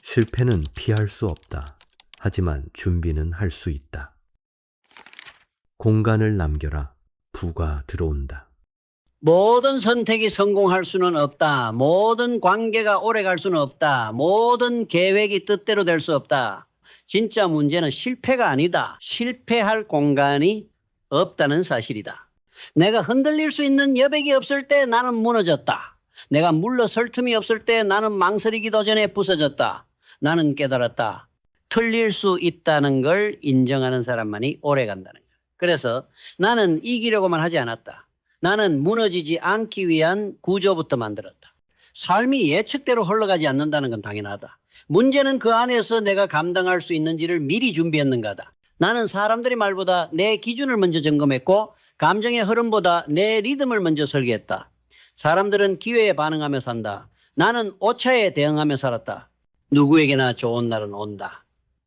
실패는 피할 수 없다. 하지만 준비는 할 수 있다. 공간을 남겨라. 부가 들어온다. 모든 선택이 성공할 수는 없다. 모든 관계가 오래 갈 수는 없다. 모든 계획이 뜻대로 될 수 없다. 진짜 문제는 실패가 아니다. 실패할 공간이 없다는 사실이다. 내가 흔들릴 수 있는 여백이 없을 때 나는 무너졌다. 내가 물러설 틈이 없을 때 나는 망설이기도 전에 부서졌다. 나는 깨달았다. 틀릴 수 있다는 걸 인정하는 사람만이 오래 간다는 거야. 그래서 나는 이기려고만 하지 않았다. 나는 무너지지 않기 위한 구조부터 만들었다. 삶이 예측대로 흘러가지 않는다는 건 당연하다. 문제는 그 안에서 내가 감당할 수 있는지를 미리 준비했는가다. 나는 사람들의 말보다 내 기준을 먼저 점검했고 감정의 흐름보다 내 리듬을 먼저 설계했다. 사람들은 기회에 반응하며 산다. 나는 오차에 대응하며 살았다. 누구에게나 좋은 날은 온다.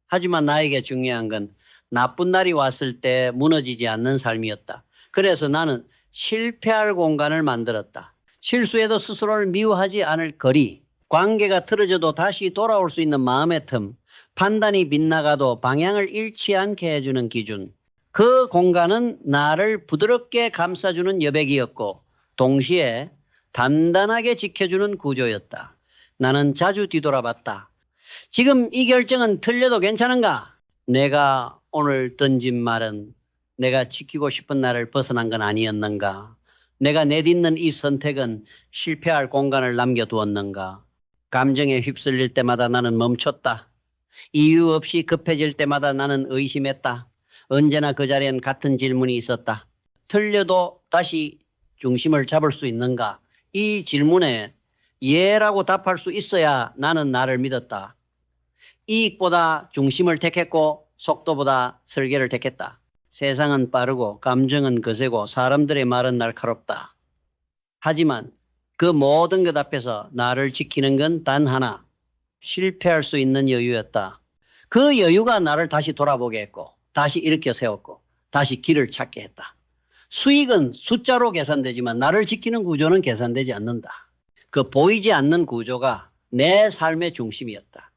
하지만 나에게 중요한 건 나쁜 날이 왔을 때 무너지지 않는 삶이었다. 그래서 나는 실패할 공간을 만들었다. 실수해도 스스로를 미워하지 않을 거리, 관계가 틀어져도 다시 돌아올 수 있는 마음의 틈, 판단이 빗나가도 방향을 잃지 않게 해주는 기준. 그 공간은 나를 부드럽게 감싸주는 여백이었고 동시에 단단하게 지켜주는 구조였다. 나는 자주 뒤돌아봤다. 지금 이 결정은 틀려도 괜찮은가? 내가 오늘 던진 말은 내가 지키고 싶은 나를 벗어난 건 아니었는가? 내가 내딛는 이 선택은 실패할 공간을 남겨두었는가? 감정에 휩쓸릴 때마다 나는 멈췄다. 이유 없이 급해질 때마다 나는 의심했다. 언제나 그 자리엔 같은 질문이 있었다. 틀려도 다시 중심을 잡을 수 있는가? 이 질문에 예라고 답할 수 있어야 나는 나를 믿었다. 이익보다 중심을 택했고 속도보다 설계를 택했다. 세상은 빠르고 감정은 거세고 사람들의 말은 날카롭다. 하지만 그 모든 것 앞에서 나를 지키는 건 단 하나. 실패할 수 있는 여유였다. 그 여유가 나를 다시 돌아보게 했고 다시 일으켜 세웠고 다시 길을 찾게 했다. 수익은 숫자로 계산되지만 나를 지키는 구조는 계산되지 않는다. 그 보이지 않는 구조가 내 삶의 중심이었다.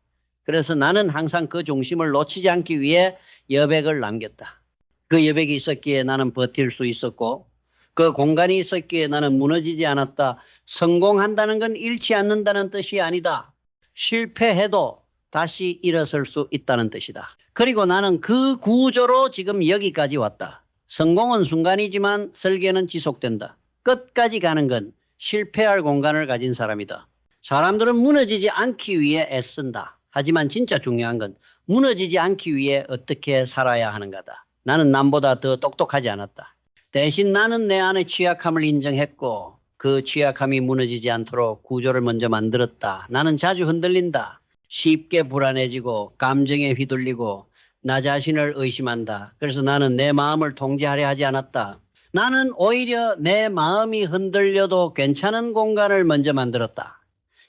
그래서 나는 항상 그 중심을 놓치지 않기 위해 여백을 남겼다. 그 여백이 있었기에 나는 버틸 수 있었고 그 공간이 있었기에 나는 무너지지 않았다. 성공한다는 건 잃지 않는다는 뜻이 아니다. 실패해도 다시 일어설 수 있다는 뜻이다. 그리고 나는 그 구조로 지금 여기까지 왔다. 성공은 순간이지만 설계는 지속된다. 끝까지 가는 건 실패할 공간을 가진 사람이다. 사람들은 무너지지 않기 위해 애쓴다. 하지만 진짜 중요한 건 무너지지 않기 위해 어떻게 살아야 하는가다. 나는 남보다 더 똑똑하지 않았다. 대신 나는 내 안의 취약함을 인정했고 그 취약함이 무너지지 않도록 구조를 먼저 만들었다. 나는 자주 흔들린다. 쉽게 불안해지고 감정에 휘둘리고 나 자신을 의심한다. 그래서 나는 내 마음을 통제하려 하지 않았다. 나는 오히려 내 마음이 흔들려도 괜찮은 공간을 먼저 만들었다.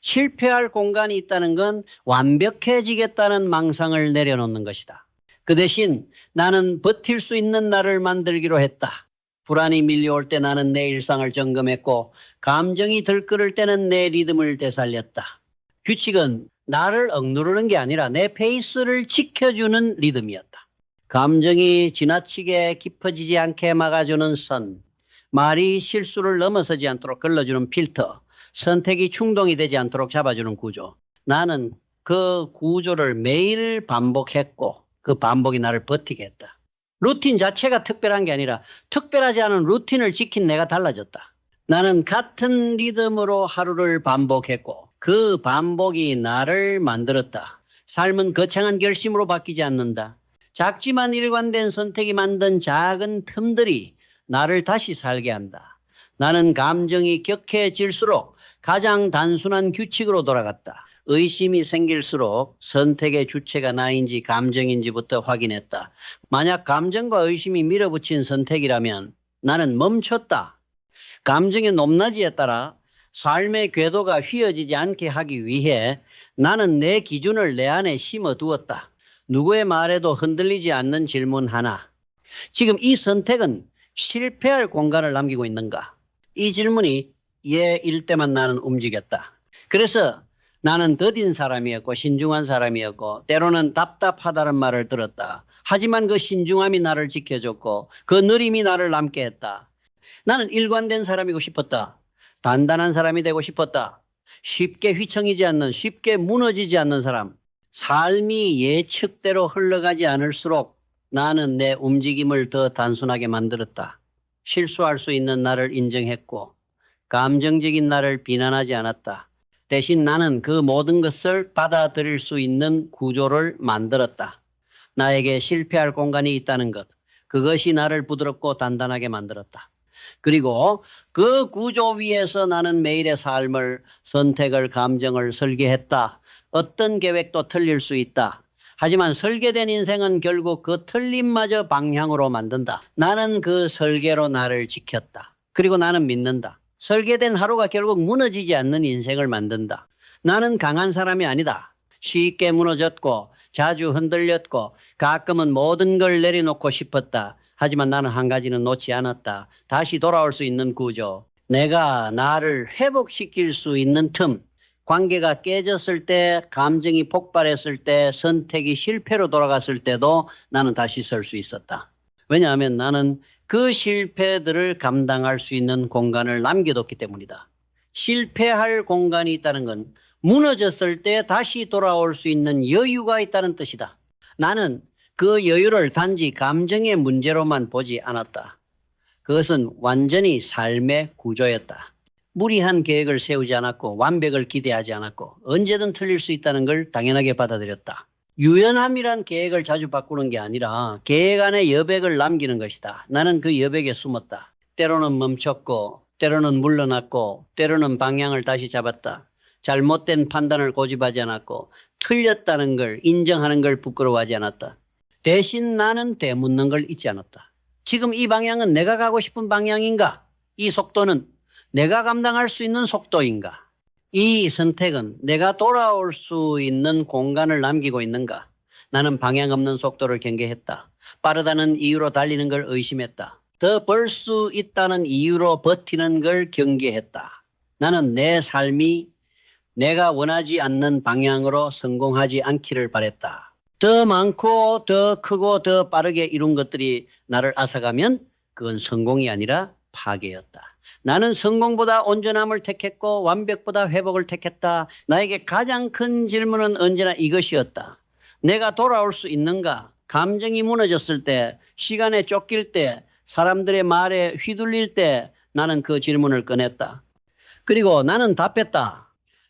실패할 공간이 있다는 건 완벽해지겠다는 망상을 내려놓는 것이다. 그 대신 나는 버틸 수 있는 나를 만들기로 했다. 불안이 밀려올 때 나는 내 일상을 점검했고 감정이 들끓을 때는 내 리듬을 되살렸다. 규칙은 나를 억누르는 게 아니라 내 페이스를 지켜주는 리듬이었다. 감정이 지나치게 깊어지지 않게 막아주는 선, 말이 실수를 넘어서지 않도록 걸러주는 필터, 선택이 충동이 되지 않도록 잡아주는 구조. 나는 그 구조를 매일 반복했고 그 반복이 나를 버티게 했다. 루틴 자체가 특별한 게 아니라 특별하지 않은 루틴을 지킨 내가 달라졌다. 나는 같은 리듬으로 하루를 반복했고 그 반복이 나를 만들었다. 삶은 거창한 결심으로 바뀌지 않는다. 작지만 일관된 선택이 만든 작은 틈들이 나를 다시 살게 한다. 나는 감정이 격해질수록 가장 단순한 규칙으로 돌아갔다. 의심이 생길수록 선택의 주체가 나인지 감정인지부터 확인했다. 만약 감정과 의심이 밀어붙인 선택이라면 나는 멈췄다. 감정의 높낮이에 따라 삶의 궤도가 휘어지지 않게 하기 위해 나는 내 기준을 내 안에 심어두었다. 누구의 말에도 흔들리지 않는 질문 하나. 지금 이 선택은 실패할 공간을 남기고 있는가? 이 질문이 예일 때만 나는 움직였다. 그래서 나는 더딘 사람이었고 신중한 사람이었고 때로는 답답하다는 말을 들었다. 하지만 그 신중함이 나를 지켜줬고 그 느림이 나를 남게 했다. 나는 일관된 사람이고 싶었다. 단단한 사람이 되고 싶었다. 쉽게 휘청이지 않는, 쉽게 무너지지 않는 사람. 삶이 예측대로 흘러가지 않을수록 나는 내 움직임을 더 단순하게 만들었다. 실수할 수 있는 나를 인정했고 감정적인 나를 비난하지 않았다. 대신 나는 그 모든 것을 받아들일 수 있는 구조를 만들었다. 나에게 실패할 공간이 있다는 것. 그것이 나를 부드럽고 단단하게 만들었다. 그리고 그 구조 위에서 나는 매일의 삶을, 선택을, 감정을 설계했다. 어떤 계획도 틀릴 수 있다. 하지만 설계된 인생은 결국 그 틀림마저 방향으로 만든다. 나는 그 설계로 나를 지켰다. 그리고 나는 믿는다. 설계된 하루가 결국 무너지지 않는 인생을 만든다. 나는 강한 사람이 아니다. 쉽게 무너졌고 자주 흔들렸고 가끔은 모든 걸 내려놓고 싶었다. 하지만 나는 한 가지는 놓지 않았다. 다시 돌아올 수 있는 구조. 내가 나를 회복시킬 수 있는 틈. 관계가 깨졌을 때, 감정이 폭발했을 때, 선택이 실패로 돌아갔을 때도 나는 다시 설 수 있었다. 왜냐하면 나는 그 실패들을 감당할 수 있는 공간을 남겨뒀기 때문이다. 실패할 공간이 있다는 건 무너졌을 때 다시 돌아올 수 있는 여유가 있다는 뜻이다. 나는 그 여유를 단지 감정의 문제로만 보지 않았다. 그것은 완전히 삶의 구조였다. 무리한 계획을 세우지 않았고 완벽을 기대하지 않았고 언제든 틀릴 수 있다는 걸 당연하게 받아들였다. 유연함이란 계획을 자주 바꾸는 게 아니라 계획 안에 여백을 남기는 것이다. 나는 그 여백에 숨었다. 때로는 멈췄고 때로는 물러났고 때로는 방향을 다시 잡았다. 잘못된 판단을 고집하지 않았고 틀렸다는 걸 인정하는 걸 부끄러워하지 않았다. 대신 나는 되묻는 걸 잊지 않았다. 지금 이 방향은 내가 가고 싶은 방향인가? 이 속도는 내가 감당할 수 있는 속도인가? 이 선택은 내가 돌아올 수 있는 공간을 남기고 있는가? 나는 방향 없는 속도를 경계했다. 빠르다는 이유로 달리는 걸 의심했다. 더 벌 수 있다는 이유로 버티는 걸 경계했다. 나는 내 삶이 내가 원하지 않는 방향으로 성공하지 않기를 바랬다. 더 많고 더 크고 더 빠르게 이룬 것들이 나를 앗아가면 그건 성공이 아니라 파괴였다. 나는 성공보다 온전함을 택했고 완벽보다 회복을 택했다. 나에게 가장 큰 질문은 언제나 이것이었다. 내가 돌아올 수 있는가? 감정이 무너졌을 때, 시간에 쫓길 때, 사람들의 말에 휘둘릴 때 나는 그 질문을 꺼냈다. 그리고 나는 답했다.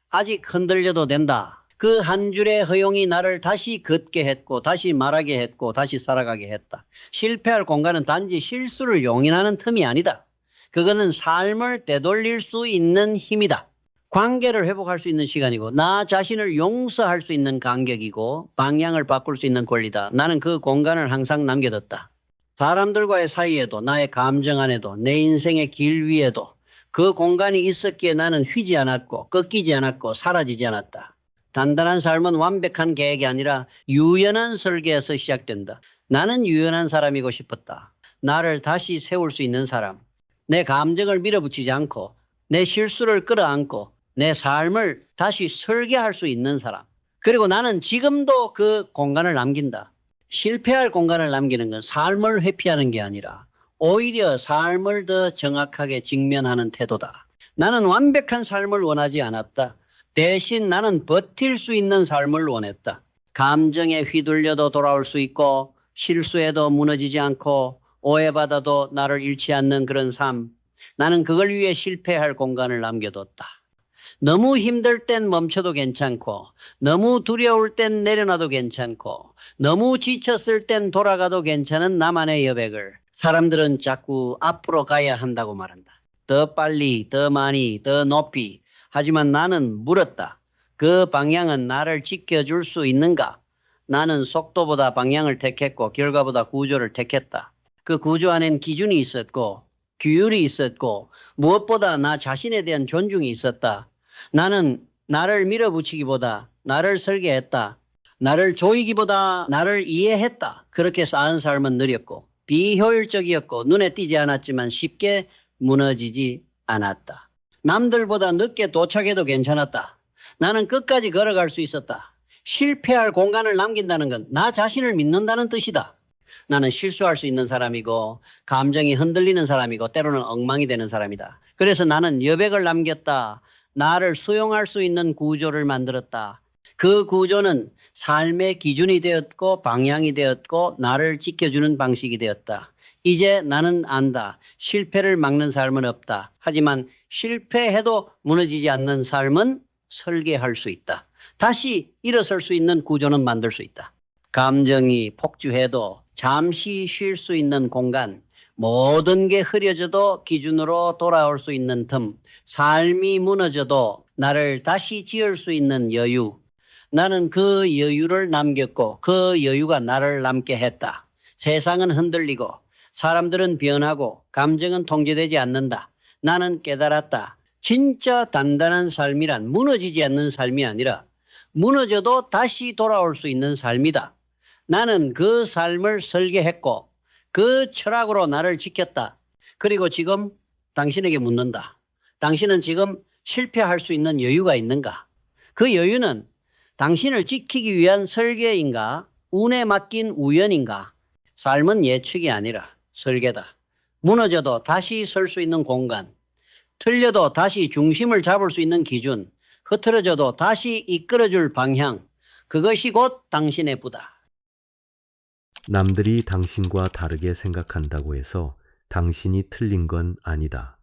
아직 흔들려도 된다. 그 한 줄의 허용이 나를 다시 걷게 했고 다시 말하게 했고 다시 살아가게 했다. 실패할 공간은 단지 실수를 용인하는 틈이 아니다. 그거는 삶을 되돌릴 수 있는 힘이다. 관계를 회복할 수 있는 시간이고 나 자신을 용서할 수 있는 간격이고 방향을 바꿀 수 있는 권리다. 나는 그 공간을 항상 남겨뒀다. 사람들과의 사이에도 나의 감정 안에도 내 인생의 길 위에도 그 공간이 있었기에 나는 휘지 않았고 꺾이지 않았고 사라지지 않았다. 단단한 삶은 완벽한 계획이 아니라 유연한 설계에서 시작된다. 나는 유연한 사람이고 싶었다. 나를 다시 세울 수 있는 사람. 내 감정을 밀어붙이지 않고 내 실수를 끌어안고 내 삶을 다시 설계할 수 있는 사람. 그리고 나는 지금도 그 공간을 남긴다. 실패할 공간을 남기는 건 삶을 회피하는 게 아니라 오히려 삶을 더 정확하게 직면하는 태도다. 나는 완벽한 삶을 원하지 않았다. 대신 나는 버틸 수 있는 삶을 원했다. 감정에 휘둘려도 돌아올 수 있고 실수해도 무너지지 않고 오해받아도 나를 잃지 않는 그런 삶. 나는 그걸 위해 실패할 공간을 남겨뒀다. 너무 힘들 땐 멈춰도 괜찮고 너무 두려울 땐 내려놔도 괜찮고 너무 지쳤을 땐 돌아가도 괜찮은 나만의 여백을 사람들은 자꾸 앞으로 가야 한다고 말한다. 더 빨리, 더 많이, 더 높이. 하지만 나는 물었다. 그 방향은 나를 지켜줄 수 있는가? 나는 속도보다 방향을 택했고 결과보다 구조를 택했다. 그 구조 안엔 기준이 있었고 규율이 있었고 무엇보다 나 자신에 대한 존중이 있었다. 나는 나를 밀어붙이기보다 나를 설계했다. 나를 조이기보다 나를 이해했다. 그렇게 쌓은 삶은 느렸고 비효율적이었고 눈에 띄지 않았지만 쉽게 무너지지 않았다. 남들보다 늦게 도착해도 괜찮았다. 나는 끝까지 걸어갈 수 있었다. 실패할 공간을 남긴다는 건 나 자신을 믿는다는 뜻이다. 나는 실수할 수 있는 사람이고 감정이 흔들리는 사람이고 때로는 엉망이 되는 사람이다. 그래서 나는 여백을 남겼다. 나를 수용할 수 있는 구조를 만들었다. 그 구조는 삶의 기준이 되었고 방향이 되었고 나를 지켜주는 방식이 되었다. 이제 나는 안다. 실패를 막는 삶은 없다. 하지만 실패해도 무너지지 않는 삶은 설계할 수 있다. 다시 일어설 수 있는 구조는 만들 수 있다. 감정이 폭주해도 잠시 쉴 수 있는 공간, 모든 게 흐려져도 기준으로 돌아올 수 있는 틈, 삶이 무너져도 나를 다시 지을 수 있는 여유. 나는 그 여유를 남겼고 그 여유가 나를 남게 했다. 세상은 흔들리고 사람들은 변하고 감정은 통제되지 않는다. 나는 깨달았다. 진짜 단단한 삶이란 무너지지 않는 삶이 아니라 무너져도 다시 돌아올 수 있는 삶이다. 나는 그 삶을 설계했고 그 철학으로 나를 지켰다. 그리고 지금 당신에게 묻는다. 당신은 지금 실패할 수 있는 여유가 있는가? 그 여유는 당신을 지키기 위한 설계인가? 운에 맡긴 우연인가? 삶은 예측이 아니라 설계다. 무너져도 다시 설 수 있는 공간, 틀려도 다시 중심을 잡을 수 있는 기준, 흐트러져도 다시 이끌어줄 방향, 그것이 곧 당신의 부다. 남들이 당신과 다르게 생각한다고 해서 당신이 틀린 건 아니다.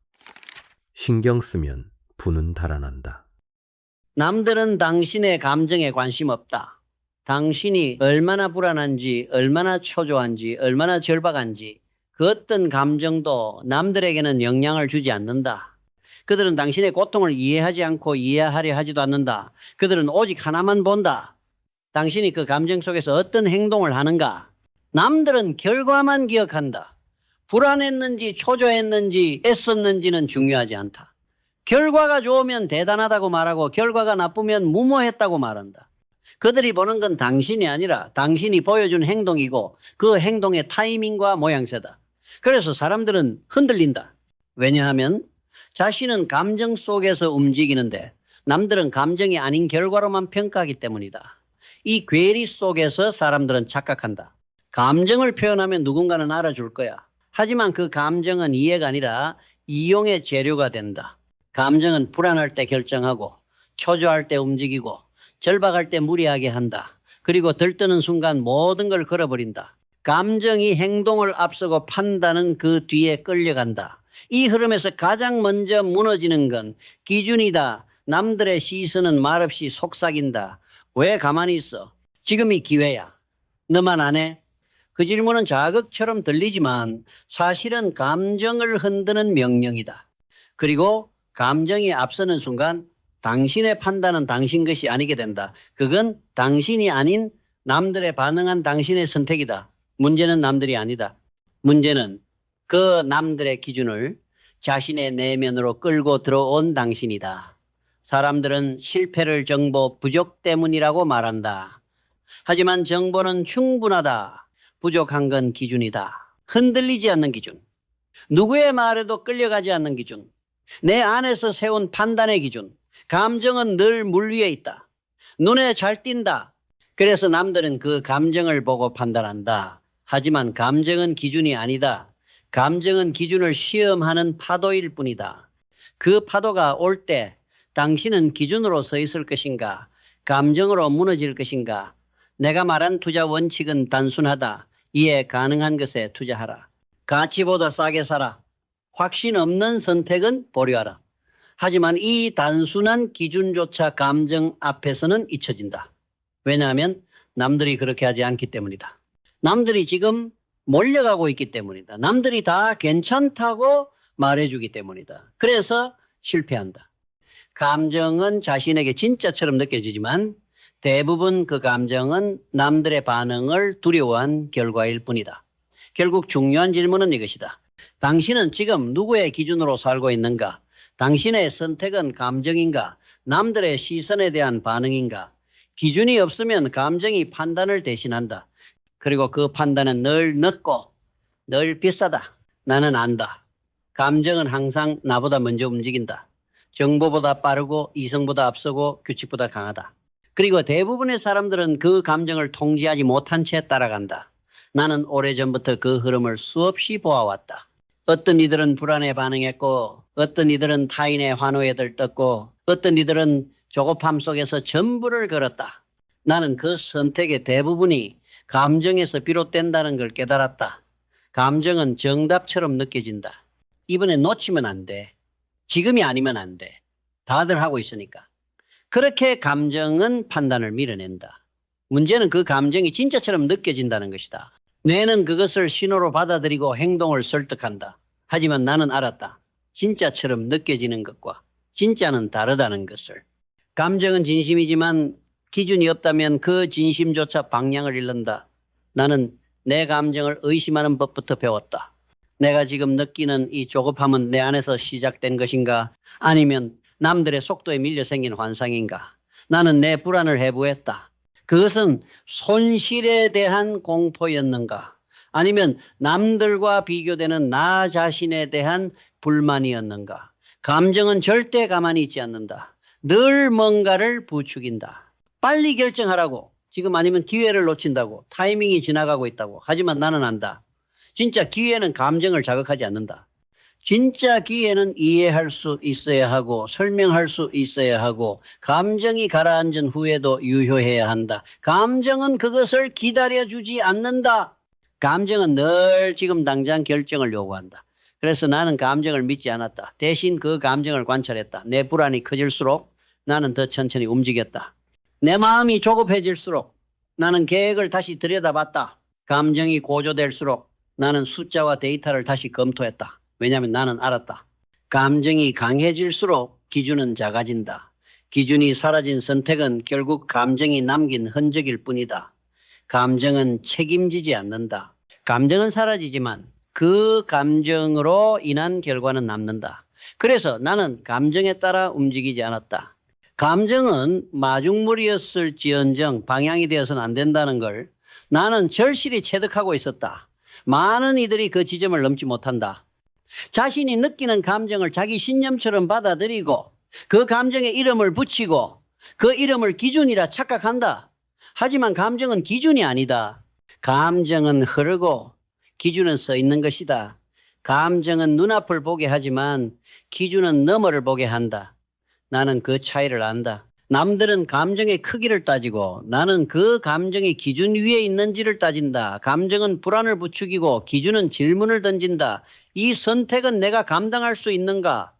신경 쓰면 부는 달아난다. 남들은 당신의 감정에 관심 없다. 당신이 얼마나 불안한지, 얼마나 초조한지, 얼마나 절박한지 그 어떤 감정도 남들에게는 영향을 주지 않는다. 그들은 당신의 고통을 이해하지 않고 이해하려 하지도 않는다. 그들은 오직 하나만 본다. 당신이 그 감정 속에서 어떤 행동을 하는가. 남들은 결과만 기억한다. 불안했는지 초조했는지 애썼는지는 중요하지 않다. 결과가 좋으면 대단하다고 말하고 결과가 나쁘면 무모했다고 말한다. 그들이 보는 건 당신이 아니라 당신이 보여준 행동이고 그 행동의 타이밍과 모양새다. 그래서 사람들은 흔들린다. 왜냐하면 자신은 감정 속에서 움직이는데 남들은 감정이 아닌 결과로만 평가하기 때문이다. 이 괴리 속에서 사람들은 착각한다. 감정을 표현하면 누군가는 알아줄 거야. 하지만 그 감정은 이해가 아니라 이용의 재료가 된다. 감정은 불안할 때 결정하고 초조할 때 움직이고 절박할 때 무리하게 한다. 그리고 들뜨는 순간 모든 걸 걸어버린다. 감정이 행동을 앞서고 판단은 그 뒤에 끌려간다. 이 흐름에서 가장 먼저 무너지는 건 기준이다. 남들의 시선은 말없이 속삭인다. 왜 가만히 있어? 지금이 기회야. 너만 안 해? 그 질문은 자극처럼 들리지만 사실은 감정을 흔드는 명령이다. 그리고 감정이 앞서는 순간 당신의 판단은 당신 것이 아니게 된다. 그건 당신이 아닌 남들에 반응한 당신의 선택이다. 문제는 남들이 아니다. 문제는 그 남들의 기준을 자신의 내면으로 끌고 들어온 당신이다. 사람들은 실패를 정보 부족 때문이라고 말한다. 하지만 정보는 충분하다. 부족한 건 기준이다. 흔들리지 않는 기준. 누구의 말에도 끌려가지 않는 기준. 내 안에서 세운 판단의 기준. 감정은 늘 물 위에 있다. 눈에 잘 띈다. 그래서 남들은 그 감정을 보고 판단한다. 하지만 감정은 기준이 아니다. 감정은 기준을 시험하는 파도일 뿐이다. 그 파도가 올 때 당신은 기준으로 서 있을 것인가? 감정으로 무너질 것인가? 내가 말한 투자 원칙은 단순하다. 이해 가능한 것에 투자하라. 가치보다 싸게 사라. 확신 없는 선택은 보류하라. 하지만 이 단순한 기준조차 감정 앞에서는 잊혀진다. 왜냐하면 남들이 그렇게 하지 않기 때문이다. 남들이 지금 몰려가고 있기 때문이다. 남들이 다 괜찮다고 말해주기 때문이다. 그래서 실패한다. 감정은 자신에게 진짜처럼 느껴지지만 대부분 그 감정은 남들의 반응을 두려워한 결과일 뿐이다. 결국 중요한 질문은 이것이다. 당신은 지금 누구의 기준으로 살고 있는가? 당신의 선택은 감정인가? 남들의 시선에 대한 반응인가? 기준이 없으면 감정이 판단을 대신한다. 그리고 그 판단은 늘 늦고 늘 비싸다. 나는 안다. 감정은 항상 나보다 먼저 움직인다. 정보보다 빠르고 이성보다 앞서고 규칙보다 강하다. 그리고 대부분의 사람들은 그 감정을 통제하지 못한 채 따라간다. 나는 오래전부터 그 흐름을 수없이 보아왔다. 어떤 이들은 불안에 반응했고, 어떤 이들은 타인의 환호에 들떴고, 어떤 이들은 조급함 속에서 전부를 걸었다. 나는 그 선택의 대부분이 감정에서 비롯된다는 걸 깨달았다. 감정은 정답처럼 느껴진다. 이번에 놓치면 안 돼. 지금이 아니면 안 돼. 다들 하고 있으니까. 그렇게 감정은 판단을 밀어낸다. 문제는 그 감정이 진짜처럼 느껴진다는 것이다. 뇌는 그것을 신호로 받아들이고 행동을 설득한다. 하지만 나는 알았다. 진짜처럼 느껴지는 것과 진짜는 다르다는 것을. 감정은 진심이지만 기준이 없다면 그 진심조차 방향을 잃는다. 나는 내 감정을 의심하는 법부터 배웠다. 내가 지금 느끼는 이 조급함은 내 안에서 시작된 것인가? 아니면 남들의 속도에 밀려 생긴 환상인가? 나는 내 불안을 해부했다. 그것은 손실에 대한 공포였는가? 아니면 남들과 비교되는 나 자신에 대한 불만이었는가? 감정은 절대 가만히 있지 않는다. 늘 뭔가를 부추긴다. 빨리 결정하라고. 지금 아니면 기회를 놓친다고. 타이밍이 지나가고 있다고. 하지만 나는 안다. 진짜 기회는 감정을 자극하지 않는다. 진짜 기회는 이해할 수 있어야 하고 설명할 수 있어야 하고 감정이 가라앉은 후에도 유효해야 한다. 감정은 그것을 기다려주지 않는다. 감정은 늘 지금 당장 결정을 요구한다. 그래서 나는 감정을 믿지 않았다. 대신 그 감정을 관찰했다. 내 불안이 커질수록 나는 더 천천히 움직였다. 내 마음이 조급해질수록 나는 계획을 다시 들여다봤다. 감정이 고조될수록 나는 숫자와 데이터를 다시 검토했다. 왜냐하면 나는 알았다. 감정이 강해질수록 기준은 작아진다. 기준이 사라진 선택은 결국 감정이 남긴 흔적일 뿐이다. 감정은 책임지지 않는다. 감정은 사라지지만 그 감정으로 인한 결과는 남는다. 그래서 나는 감정에 따라 움직이지 않았다. 감정은 마중물이었을지언정 방향이 되어서는 안 된다는 걸 나는 절실히 체득하고 있었다. 많은 이들이 그 지점을 넘지 못한다. 자신이 느끼는 감정을 자기 신념처럼 받아들이고 그 감정에 이름을 붙이고 그 이름을 기준이라 착각한다. 하지만 감정은 기준이 아니다. 감정은 흐르고 기준은 서 있는 것이다. 감정은 눈앞을 보게 하지만 기준은 너머를 보게 한다. 나는 그 차이를 안다. 남들은 감정의 크기를 따지고 나는 그 감정이 기준 위에 있는지를 따진다. 감정은 불안을 부추기고 기준은 질문을 던진다. 이 선택은 내가 감당할 수 있는가?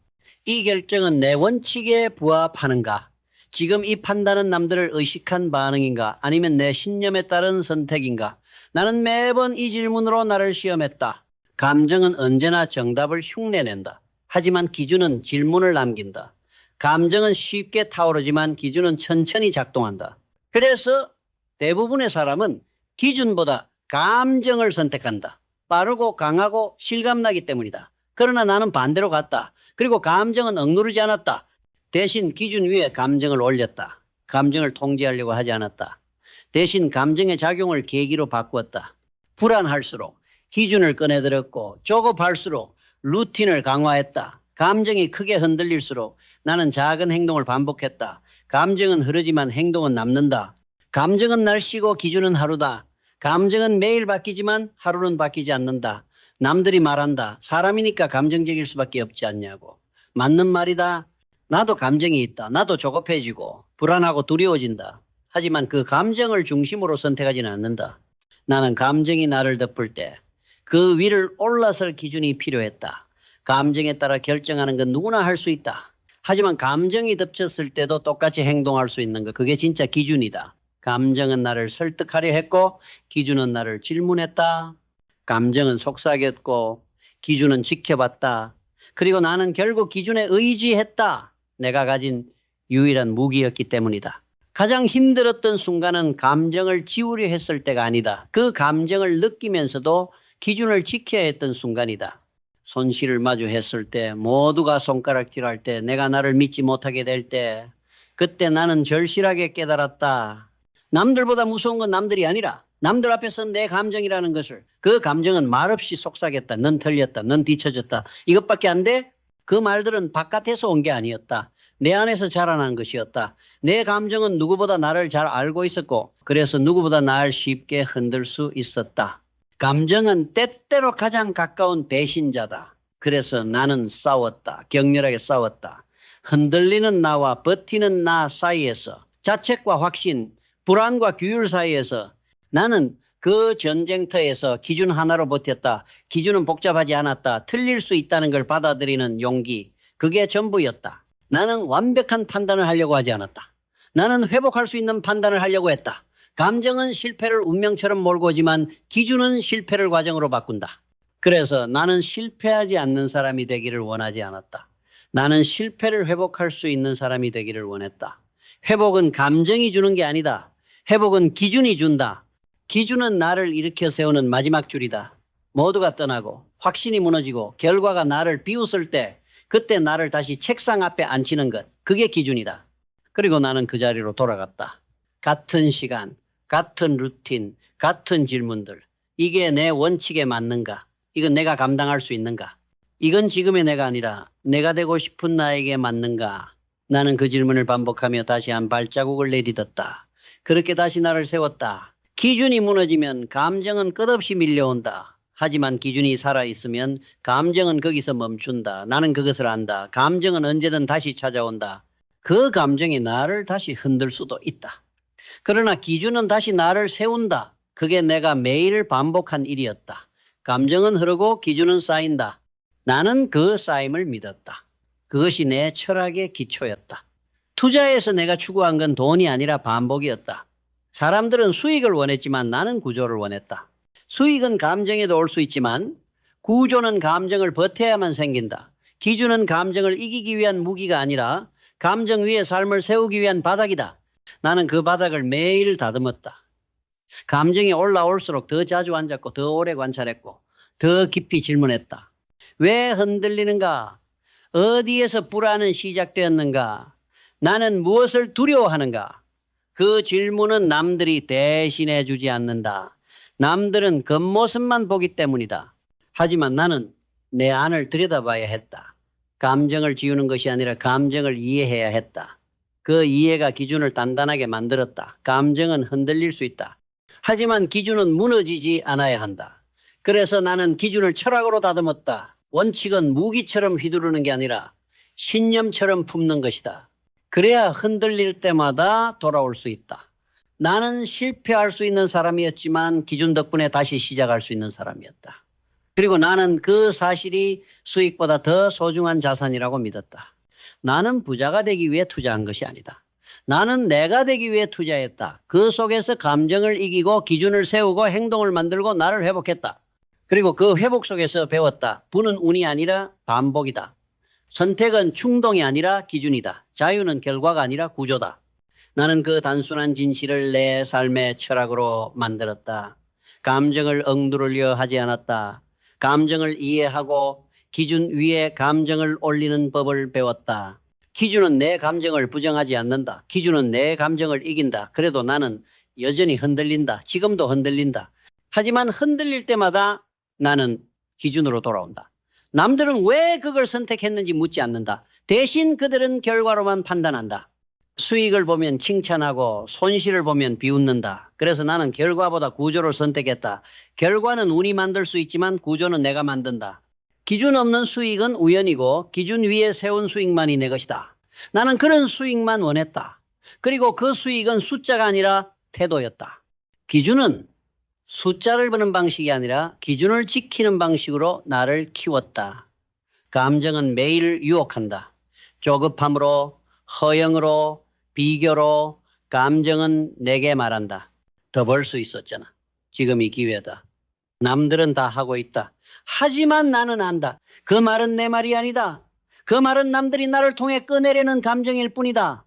이 결정은 내 원칙에 부합하는가? 지금 이 판단은 남들을 의식한 반응인가? 아니면 내 신념에 따른 선택인가? 나는 매번 이 질문으로 나를 시험했다. 감정은 언제나 정답을 흉내낸다. 하지만 기준은 질문을 남긴다. 감정은 쉽게 타오르지만 기준은 천천히 작동한다. 그래서 대부분의 사람은 기준보다 감정을 선택한다. 빠르고 강하고 실감나기 때문이다. 그러나 나는 반대로 갔다. 그리고 감정은 억누르지 않았다. 대신 기준 위에 감정을 올렸다. 감정을 통제하려고 하지 않았다. 대신 감정의 작용을 계기로 바꾸었다. 불안할수록 기준을 꺼내들었고 조급할수록 루틴을 강화했다. 감정이 크게 흔들릴수록 나는 작은 행동을 반복했다. 감정은 흐르지만 행동은 남는다. 감정은 날씨고 기준은 하루다. 감정은 매일 바뀌지만 하루는 바뀌지 않는다. 남들이 말한다. 사람이니까 감정적일 수밖에 없지 않냐고. 맞는 말이다. 나도 감정이 있다. 나도 조급해지고 불안하고 두려워진다. 하지만 그 감정을 중심으로 선택하지는 않는다. 나는 감정이 나를 덮을 때 그 위를 올라설 기준이 필요했다. 감정에 따라 결정하는 건 누구나 할 수 있다. 하지만 감정이 덮쳤을 때도 똑같이 행동할 수 있는 것, 그게 진짜 기준이다. 감정은 나를 설득하려 했고 기준은 나를 질문했다. 감정은 속삭였고 기준은 지켜봤다. 그리고 나는 결국 기준에 의지했다. 내가 가진 유일한 무기였기 때문이다. 가장 힘들었던 순간은 감정을 지우려 했을 때가 아니다. 그 감정을 느끼면서도 기준을 지켜야 했던 순간이다. 손실을 마주했을 때, 모두가 손가락질할 때, 내가 나를 믿지 못하게 될 때, 그때 나는 절실하게 깨달았다. 남들보다 무서운 건 남들이 아니라 남들 앞에서 내 감정이라는 것을, 그 감정은 말없이 속삭였다. 넌 틀렸다. 넌 뒤처졌다. 이것밖에 안 돼? 그 말들은 바깥에서 온 게 아니었다. 내 안에서 자라난 것이었다. 내 감정은 누구보다 나를 잘 알고 있었고 그래서 누구보다 날 쉽게 흔들 수 있었다. 감정은 때때로 가장 가까운 배신자다. 그래서 나는 싸웠다. 격렬하게 싸웠다. 흔들리는 나와 버티는 나 사이에서 자책과 확신, 불안과 규율 사이에서 나는 그 전쟁터에서 기준 하나로 버텼다. 기준은 복잡하지 않았다. 틀릴 수 있다는 걸 받아들이는 용기. 그게 전부였다. 나는 완벽한 판단을 하려고 하지 않았다. 나는 회복할 수 있는 판단을 하려고 했다. 감정은 실패를 운명처럼 몰고 오지만 기준은 실패를 과정으로 바꾼다. 그래서 나는 실패하지 않는 사람이 되기를 원하지 않았다. 나는 실패를 회복할 수 있는 사람이 되기를 원했다. 회복은 감정이 주는 게 아니다. 회복은 기준이 준다. 기준은 나를 일으켜 세우는 마지막 줄이다. 모두가 떠나고 확신이 무너지고 결과가 나를 비웃을 때 그때 나를 다시 책상 앞에 앉히는 것. 그게 기준이다. 그리고 나는 그 자리로 돌아갔다. 같은 시간, 같은 루틴, 같은 질문들. 이게 내 원칙에 맞는가? 이건 내가 감당할 수 있는가? 이건 지금의 내가 아니라 내가 되고 싶은 나에게 맞는가? 나는 그 질문을 반복하며 다시 한 발자국을 내딛었다. 그렇게 다시 나를 세웠다. 기준이 무너지면 감정은 끝없이 밀려온다. 하지만 기준이 살아있으면 감정은 거기서 멈춘다. 나는 그것을 안다. 감정은 언제든 다시 찾아온다. 그 감정이 나를 다시 흔들 수도 있다. 그러나 기준은 다시 나를 세운다. 그게 내가 매일 반복한 일이었다. 감정은 흐르고 기준은 쌓인다. 나는 그 쌓임을 믿었다. 그것이 내 철학의 기초였다. 투자에서 내가 추구한 건 돈이 아니라 반복이었다. 사람들은 수익을 원했지만 나는 구조를 원했다. 수익은 감정에도 올 수 있지만 구조는 감정을 버텨야만 생긴다. 기준은 감정을 이기기 위한 무기가 아니라 감정 위에 삶을 세우기 위한 바닥이다. 나는 그 바닥을 매일 다듬었다. 감정이 올라올수록 더 자주 앉았고 더 오래 관찰했고 더 깊이 질문했다. 왜 흔들리는가? 어디에서 불안은 시작되었는가? 나는 무엇을 두려워하는가? 그 질문은 남들이 대신해 주지 않는다. 남들은 겉모습만 보기 때문이다. 하지만 나는 내 안을 들여다봐야 했다. 감정을 지우는 것이 아니라 감정을 이해해야 했다. 그 이해가 기준을 단단하게 만들었다. 감정은 흔들릴 수 있다. 하지만 기준은 무너지지 않아야 한다. 그래서 나는 기준을 철학으로 다듬었다. 원칙은 무기처럼 휘두르는 게 아니라 신념처럼 품는 것이다. 그래야 흔들릴 때마다 돌아올 수 있다. 나는 실패할 수 있는 사람이었지만 기준 덕분에 다시 시작할 수 있는 사람이었다. 그리고 나는 그 사실이 수익보다 더 소중한 자산이라고 믿었다. 나는 부자가 되기 위해 투자한 것이 아니다. 나는 내가 되기 위해 투자했다. 그 속에서 감정을 이기고 기준을 세우고 행동을 만들고 나를 회복했다. 그리고 그 회복 속에서 배웠다. 부는 운이 아니라 반복이다. 선택은 충동이 아니라 기준이다. 자유는 결과가 아니라 구조다. 나는 그 단순한 진실을 내 삶의 철학으로 만들었다. 감정을 엉두르려 하지 않았다. 감정을 이해하고 기준 위에 감정을 올리는 법을 배웠다. 기준은 내 감정을 부정하지 않는다. 기준은 내 감정을 이긴다. 그래도 나는 여전히 흔들린다. 지금도 흔들린다. 하지만 흔들릴 때마다 나는 기준으로 돌아온다. 남들은 왜 그걸 선택했는지 묻지 않는다. 대신 그들은 결과로만 판단한다. 수익을 보면 칭찬하고 손실을 보면 비웃는다. 그래서 나는 결과보다 구조를 선택했다. 결과는 운이 만들 수 있지만 구조는 내가 만든다. 기준 없는 수익은 우연이고 기준 위에 세운 수익만이 내 것이다. 나는 그런 수익만 원했다. 그리고 그 수익은 숫자가 아니라 태도였다. 기준은 숫자를 보는 방식이 아니라 기준을 지키는 방식으로 나를 키웠다. 감정은 매일 유혹한다. 조급함으로, 허영으로, 비교로 감정은 내게 말한다. 더 벌 수 있었잖아. 지금이 기회다. 남들은 다 하고 있다. 하지만 나는 안다. 그 말은 내 말이 아니다. 그 말은 남들이 나를 통해 꺼내려는 감정일 뿐이다.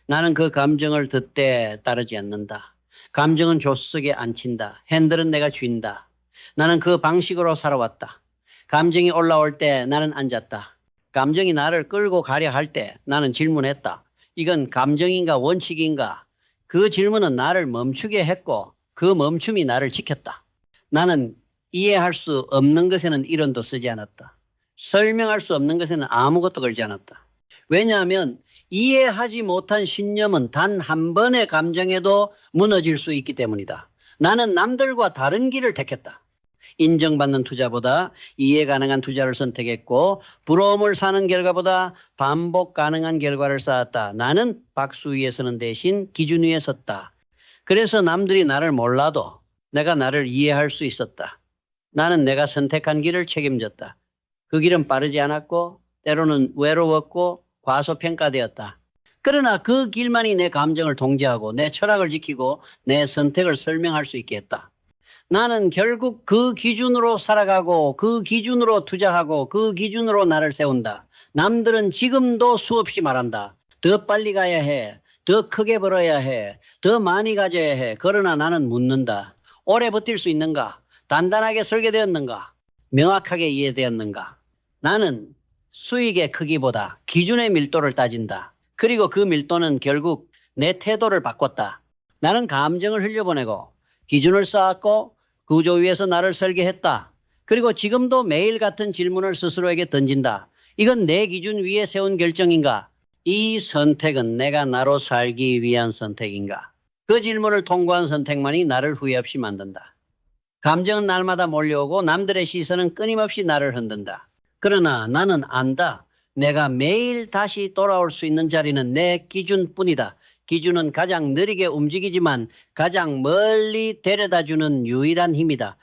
나는 그 감정을 듣되 따르지 않는다. 감정은 조수석에 앉힌다. 핸들은 내가 쥔다. 나는 그 방식으로 살아왔다. 감정이 올라올 때 나는 앉았다. 감정이 나를 끌고 가려 할 때 나는 질문했다. 이건 감정인가 원칙인가? 그 질문은 나를 멈추게 했고 그 멈춤이 나를 지켰다. 나는 이해할 수 없는 것에는 이론도 쓰지 않았다. 설명할 수 없는 것에는 아무것도 걸지 않았다. 왜냐하면 이해하지 못한 신념은 단 한 번의 감정에도 무너질 수 있기 때문이다. 나는 남들과 다른 길을 택했다. 인정받는 투자보다 이해 가능한 투자를 선택했고 부러움을 사는 결과보다 반복 가능한 결과를 쌓았다. 나는 박수 위에 서는 대신 기준 위에 섰다. 그래서 남들이 나를 몰라도 내가 나를 이해할 수 있었다. 나는 내가 선택한 길을 책임졌다. 그 길은 빠르지 않았고 때로는 외로웠고 과소평가되었다. 그러나 그 길만이 내 감정을 통제하고 내 철학을 지키고 내 선택을 설명할 수 있게 했다. 나는 결국 그 기준으로 살아가고 그 기준으로 투자하고 그 기준으로 나를 세운다. 남들은 지금도 수없이 말한다. 더 빨리 가야 해. 더 크게 벌어야 해. 더 많이 가져야 해. 그러나 나는 묻는다. 오래 버틸 수 있는가? 단단하게 설계되었는가? 명확하게 이해되었는가? 나는 수익의 크기보다 기준의 밀도를 따진다. 그리고 그 밀도는 결국 내 태도를 바꿨다. 나는 감정을 흘려보내고 기준을 쌓았고 구조 위에서 나를 설계했다. 그리고 지금도 매일 같은 질문을 스스로에게 던진다. 이건 내 기준 위에 세운 결정인가? 이 선택은 내가 나로 살기 위한 선택인가? 그 질문을 통과한 선택만이 나를 후회 없이 만든다. 감정은 날마다 몰려오고 남들의 시선은 끊임없이 나를 흔든다. 그러나 나는 안다. 내가 매일 다시 돌아올 수 있는 자리는 내 기준뿐이다. 기준은 가장 느리게 움직이지만 가장 멀리 데려다주는 유일한 힘이다.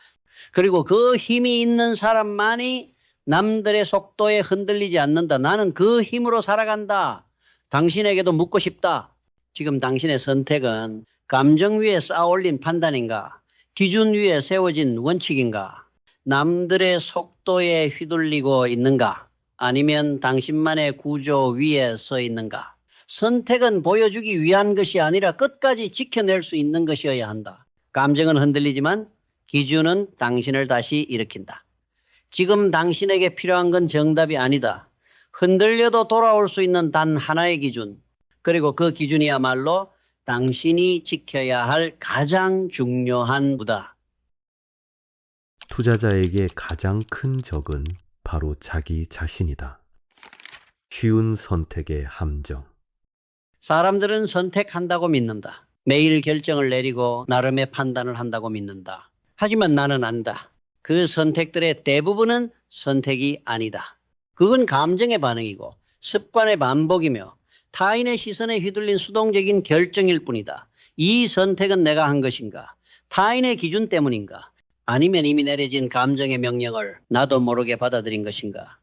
그리고 그 힘이 있는 사람만이 남들의 속도에 흔들리지 않는다. 나는 그 힘으로 살아간다. 당신에게도 묻고 싶다. 지금 당신의 선택은 감정 위에 쌓아올린 판단인가? 기준 위에 세워진 원칙인가? 남들의 속도에 휘둘리고 있는가? 아니면 당신만의 구조 위에 서 있는가? 선택은 보여주기 위한 것이 아니라 끝까지 지켜낼 수 있는 것이어야 한다. 감정은 흔들리지만 기준은 당신을 다시 일으킨다. 지금 당신에게 필요한 건 정답이 아니다. 흔들려도 돌아올 수 있는 단 하나의 기준. 그리고 그 기준이야말로 당신이 지켜야 할 가장 중요한 무다. 투자자에게 가장 큰 적은 바로 자기 자신이다. 쉬운 선택의 함정. 사람들은 선택한다고 믿는다. 매일 결정을 내리고 나름의 판단을 한다고 믿는다. 하지만 나는 안다. 그 선택들의 대부분은 선택이 아니다. 그건 감정의 반응이고 습관의 반복이며 타인의 시선에 휘둘린 수동적인 결정일 뿐이다. 이 선택은 내가 한 것인가? 타인의 기준 때문인가? 아니면 이미 내려진 감정의 명령을 나도 모르게 받아들인 것인가?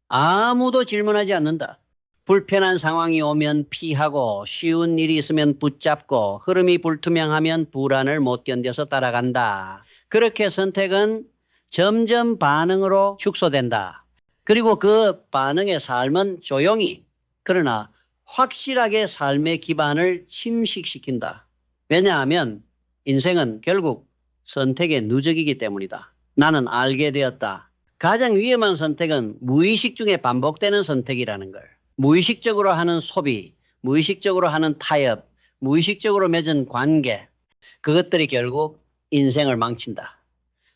아무도 질문하지 않는다. 불편한 상황이 오면 피하고 쉬운 일이 있으면 붙잡고 흐름이 불투명하면 불안을 못 견뎌서 따라간다. 그렇게 선택은 점점 반응으로 축소된다. 그리고 그 반응의 삶은 조용히 그러나 확실하게 삶의 기반을 침식시킨다. 왜냐하면 인생은 결국 선택의 누적이기 때문이다. 나는 알게 되었다. 가장 위험한 선택은 무의식 중에 반복되는 선택이라는 걸. 무의식적으로 하는 소비, 무의식적으로 하는 타협, 무의식적으로 맺은 관계, 그것들이 결국 인생을 망친다.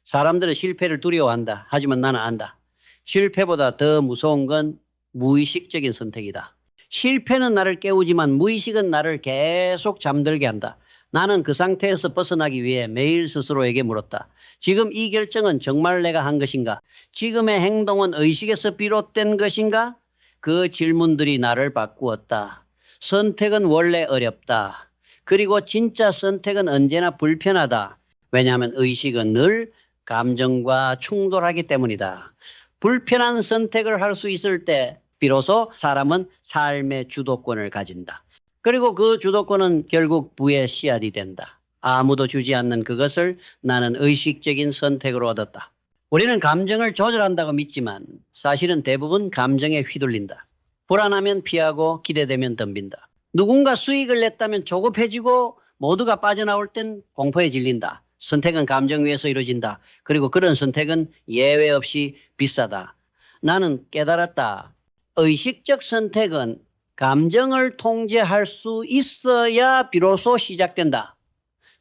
사람들은 실패를 두려워한다. 하지만 나는 안다. 실패보다 더 무서운 건 무의식적인 선택이다. 실패는 나를 깨우지만 무의식은 나를 계속 잠들게 한다. 나는 그 상태에서 벗어나기 위해 매일 스스로에게 물었다. 지금 이 결정은 정말 내가 한 것인가? 지금의 행동은 의식에서 비롯된 것인가? 그 질문들이 나를 바꾸었다. 선택은 원래 어렵다. 그리고 진짜 선택은 언제나 불편하다. 왜냐하면 의식은 늘 감정과 충돌하기 때문이다. 불편한 선택을 할 수 있을 때 비로소 사람은 삶의 주도권을 가진다. 그리고 그 주도권은 결국 부의 씨앗이 된다. 아무도 주지 않는 그것을 나는 의식적인 선택으로 얻었다. 우리는 감정을 조절한다고 믿지만 사실은 대부분 감정에 휘둘린다. 불안하면 피하고 기대되면 덤빈다. 누군가 수익을 냈다면 조급해지고 모두가 빠져나올 땐 공포에 질린다. 선택은 감정 위에서 이루어진다. 그리고 그런 선택은 예외 없이 비싸다. 나는 깨달았다. 의식적 선택은 감정을 통제할 수 있어야 비로소 시작된다.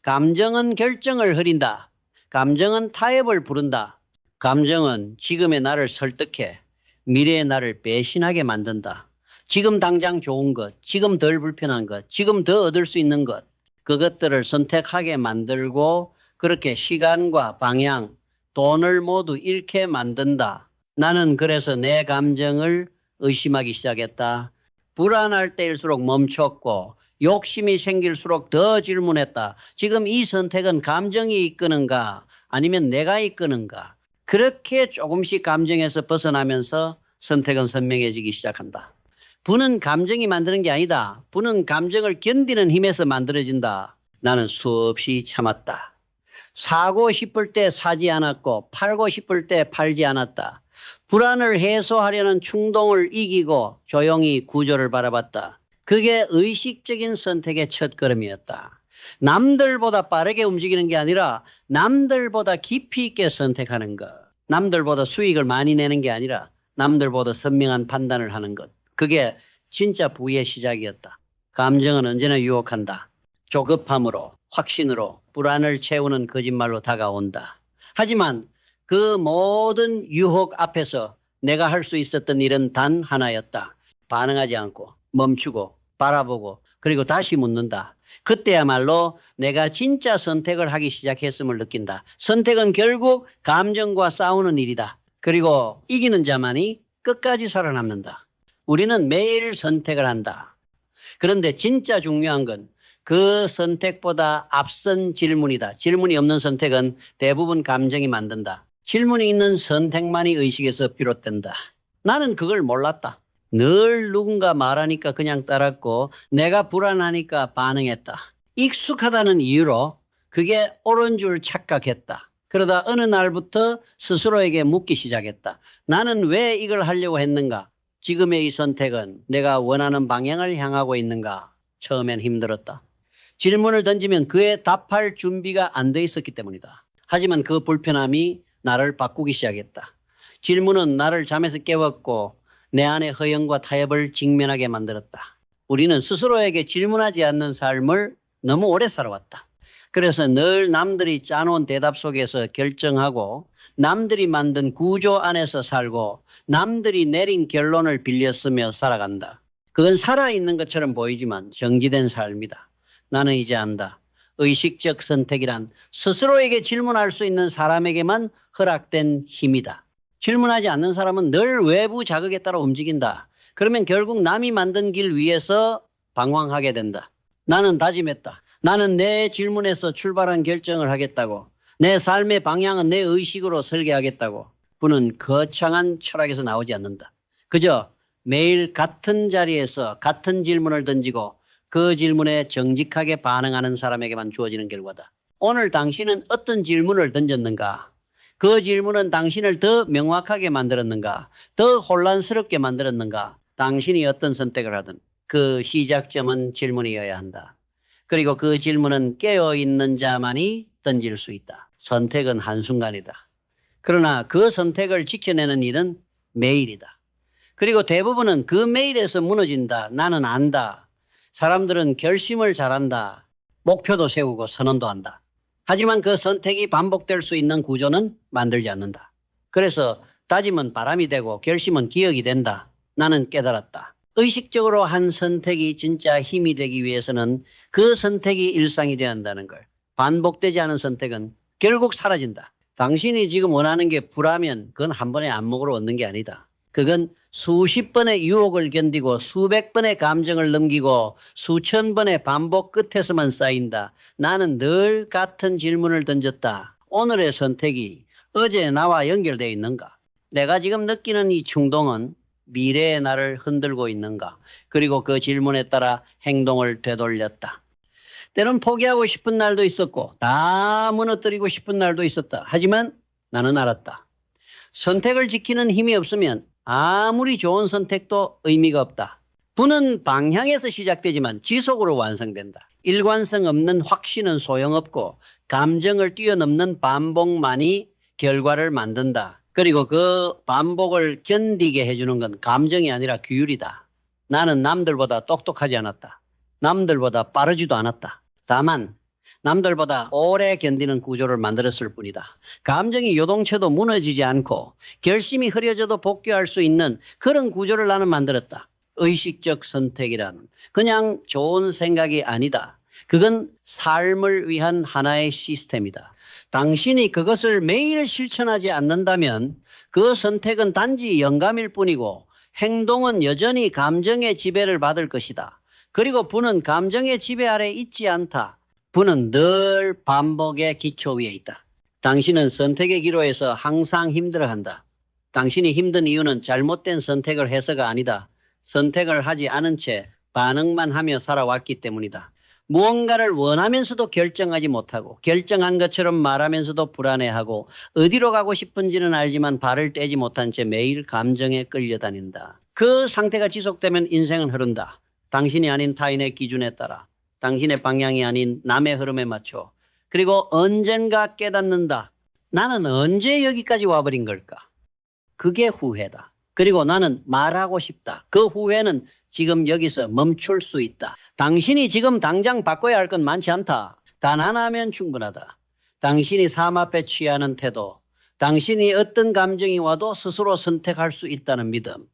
감정은 결정을 흐린다. 감정은 타협을 부른다. 감정은 지금의 나를 설득해. 미래의 나를 배신하게 만든다. 지금 당장 좋은 것, 지금 덜 불편한 것, 지금 더 얻을 수 있는 것, 그것들을 선택하게 만들고 그렇게 시간과 방향, 돈을 모두 잃게 만든다. 나는 그래서 내 감정을 의심하기 시작했다. 불안할 때일수록 멈췄고 욕심이 생길수록 더 질문했다. 지금 이 선택은 감정이 이끄는가 아니면 내가 이끄는가? 그렇게 조금씩 감정에서 벗어나면서 선택은 선명해지기 시작한다. 부는 감정이 만드는 게 아니다. 부는 감정을 견디는 힘에서 만들어진다. 나는 수없이 참았다. 사고 싶을 때 사지 않았고 팔고 싶을 때 팔지 않았다. 불안을 해소하려는 충동을 이기고 조용히 구조를 바라봤다. 그게 의식적인 선택의 첫걸음이었다. 남들보다 빠르게 움직이는 게 아니라 남들보다 깊이 있게 선택하는 것. 남들보다 수익을 많이 내는 게 아니라 남들보다 선명한 판단을 하는 것. 그게 진짜 부의 시작이었다. 감정은 언제나 유혹한다. 조급함으로, 확신으로, 불안을 채우는 거짓말로 다가온다. 하지만 그 모든 유혹 앞에서 내가 할 수 있었던 일은 단 하나였다. 반응하지 않고 멈추고 바라보고 그리고 다시 묻는다. 그때야말로 내가 진짜 선택을 하기 시작했음을 느낀다. 선택은 결국 감정과 싸우는 일이다. 그리고 이기는 자만이 끝까지 살아남는다. 우리는 매일 선택을 한다. 그런데 진짜 중요한 건 그 선택보다 앞선 질문이다. 질문이 없는 선택은 대부분 감정이 만든다. 질문이 있는 선택만이 의식에서 비롯된다. 나는 그걸 몰랐다. 늘 누군가 말하니까 그냥 따랐고 내가 불안하니까 반응했다. 익숙하다는 이유로 그게 옳은 줄 착각했다. 그러다 어느 날부터 스스로에게 묻기 시작했다. 나는 왜 이걸 하려고 했는가? 지금의 이 선택은 내가 원하는 방향을 향하고 있는가? 처음엔 힘들었다. 질문을 던지면 그에 답할 준비가 안 돼 있었기 때문이다. 하지만 그 불편함이 나를 바꾸기 시작했다. 질문은 나를 잠에서 깨웠고 내 안의 허영과 타협을 직면하게 만들었다. 우리는 스스로에게 질문하지 않는 삶을 너무 오래 살아왔다. 그래서 늘 남들이 짜놓은 대답 속에서 결정하고 남들이 만든 구조 안에서 살고 남들이 내린 결론을 빌렸으며 살아간다. 그건 살아있는 것처럼 보이지만 정지된 삶이다. 나는 이제 안다. 의식적 선택이란 스스로에게 질문할 수 있는 사람에게만 허락된 힘이다. 질문하지 않는 사람은 늘 외부 자극에 따라 움직인다. 그러면 결국 남이 만든 길 위에서 방황하게 된다. 나는 다짐했다. 나는 내 질문에서 출발한 결정을 하겠다고. 내 삶의 방향은 내 의식으로 설계하겠다고. 부는 거창한 철학에서 나오지 않는다. 그저 매일 같은 자리에서 같은 질문을 던지고 그 질문에 정직하게 반응하는 사람에게만 주어지는 결과다. 오늘 당신은 어떤 질문을 던졌는가? 그 질문은 당신을 더 명확하게 만들었는가? 더 혼란스럽게 만들었는가? 당신이 어떤 선택을 하든 그 시작점은 질문이어야 한다. 그리고 그 질문은 깨어있는 자만이 던질 수 있다. 선택은 한순간이다. 그러나 그 선택을 지켜내는 일은 매일이다. 그리고 대부분은 그 매일에서 무너진다. 나는 안다. 사람들은 결심을 잘한다. 목표도 세우고 선언도 한다. 하지만 그 선택이 반복될 수 있는 구조는 만들지 않는다. 그래서 다짐은 바람이 되고 결심은 기억이 된다. 나는 깨달았다. 의식적으로 한 선택이 진짜 힘이 되기 위해서는 그 선택이 일상이 되어야 한다는 걸. 반복되지 않은 선택은 결국 사라진다. 당신이 지금 원하는 게 부라면 그건 한 번에 안목으로 얻는 게 아니다. 그건 수십 번의 유혹을 견디고 수백 번의 감정을 넘기고 수천 번의 반복 끝에서만 쌓인다. 나는 늘 같은 질문을 던졌다. 오늘의 선택이 어제 나와 연결되어 있는가? 내가 지금 느끼는 이 충동은 미래의 나를 흔들고 있는가? 그리고 그 질문에 따라 행동을 되돌렸다. 때론 포기하고 싶은 날도 있었고 다 무너뜨리고 싶은 날도 있었다. 하지만 나는 알았다. 선택을 지키는 힘이 없으면 아무리 좋은 선택도 의미가 없다. 부는 방향에서 시작되지만 지속으로 완성된다. 일관성 없는 확신은 소용없고 감정을 뛰어넘는 반복만이 결과를 만든다. 그리고 그 반복을 견디게 해주는 건 감정이 아니라 규율이다. 나는 남들보다 똑똑하지 않았다. 남들보다 빠르지도 않았다. 다만 남들보다 오래 견디는 구조를 만들었을 뿐이다. 감정이 요동쳐도 무너지지 않고 결심이 흐려져도 복귀할 수 있는 그런 구조를 나는 만들었다. 의식적 선택이란 그냥 좋은 생각이 아니다. 그건 삶을 위한 하나의 시스템이다. 당신이 그것을 매일 실천하지 않는다면 그 선택은 단지 영감일 뿐이고 행동은 여전히 감정의 지배를 받을 것이다. 그리고 부는 감정의 지배 아래 있지 않다. 부는 늘 반복의 기초 위에 있다. 당신은 선택의 기로에서 항상 힘들어한다. 당신이 힘든 이유는 잘못된 선택을 해서가 아니다. 선택을 하지 않은 채 반응만 하며 살아왔기 때문이다. 무언가를 원하면서도 결정하지 못하고 결정한 것처럼 말하면서도 불안해하고 어디로 가고 싶은지는 알지만 발을 떼지 못한 채 매일 감정에 끌려다닌다. 그 상태가 지속되면 인생은 흐른다. 당신이 아닌 타인의 기준에 따라 당신의 방향이 아닌 남의 흐름에 맞춰. 그리고 언젠가 깨닫는다. 나는 언제 여기까지 와버린 걸까? 그게 후회다. 그리고 나는 말하고 싶다. 그 후회는 지금 여기서 멈출 수 있다. 당신이 지금 당장 바꿔야 할 건 많지 않다. 단 하나면 충분하다. 당신이 삶 앞에 취하는 태도, 당신이 어떤 감정이 와도 스스로 선택할 수 있다는 믿음,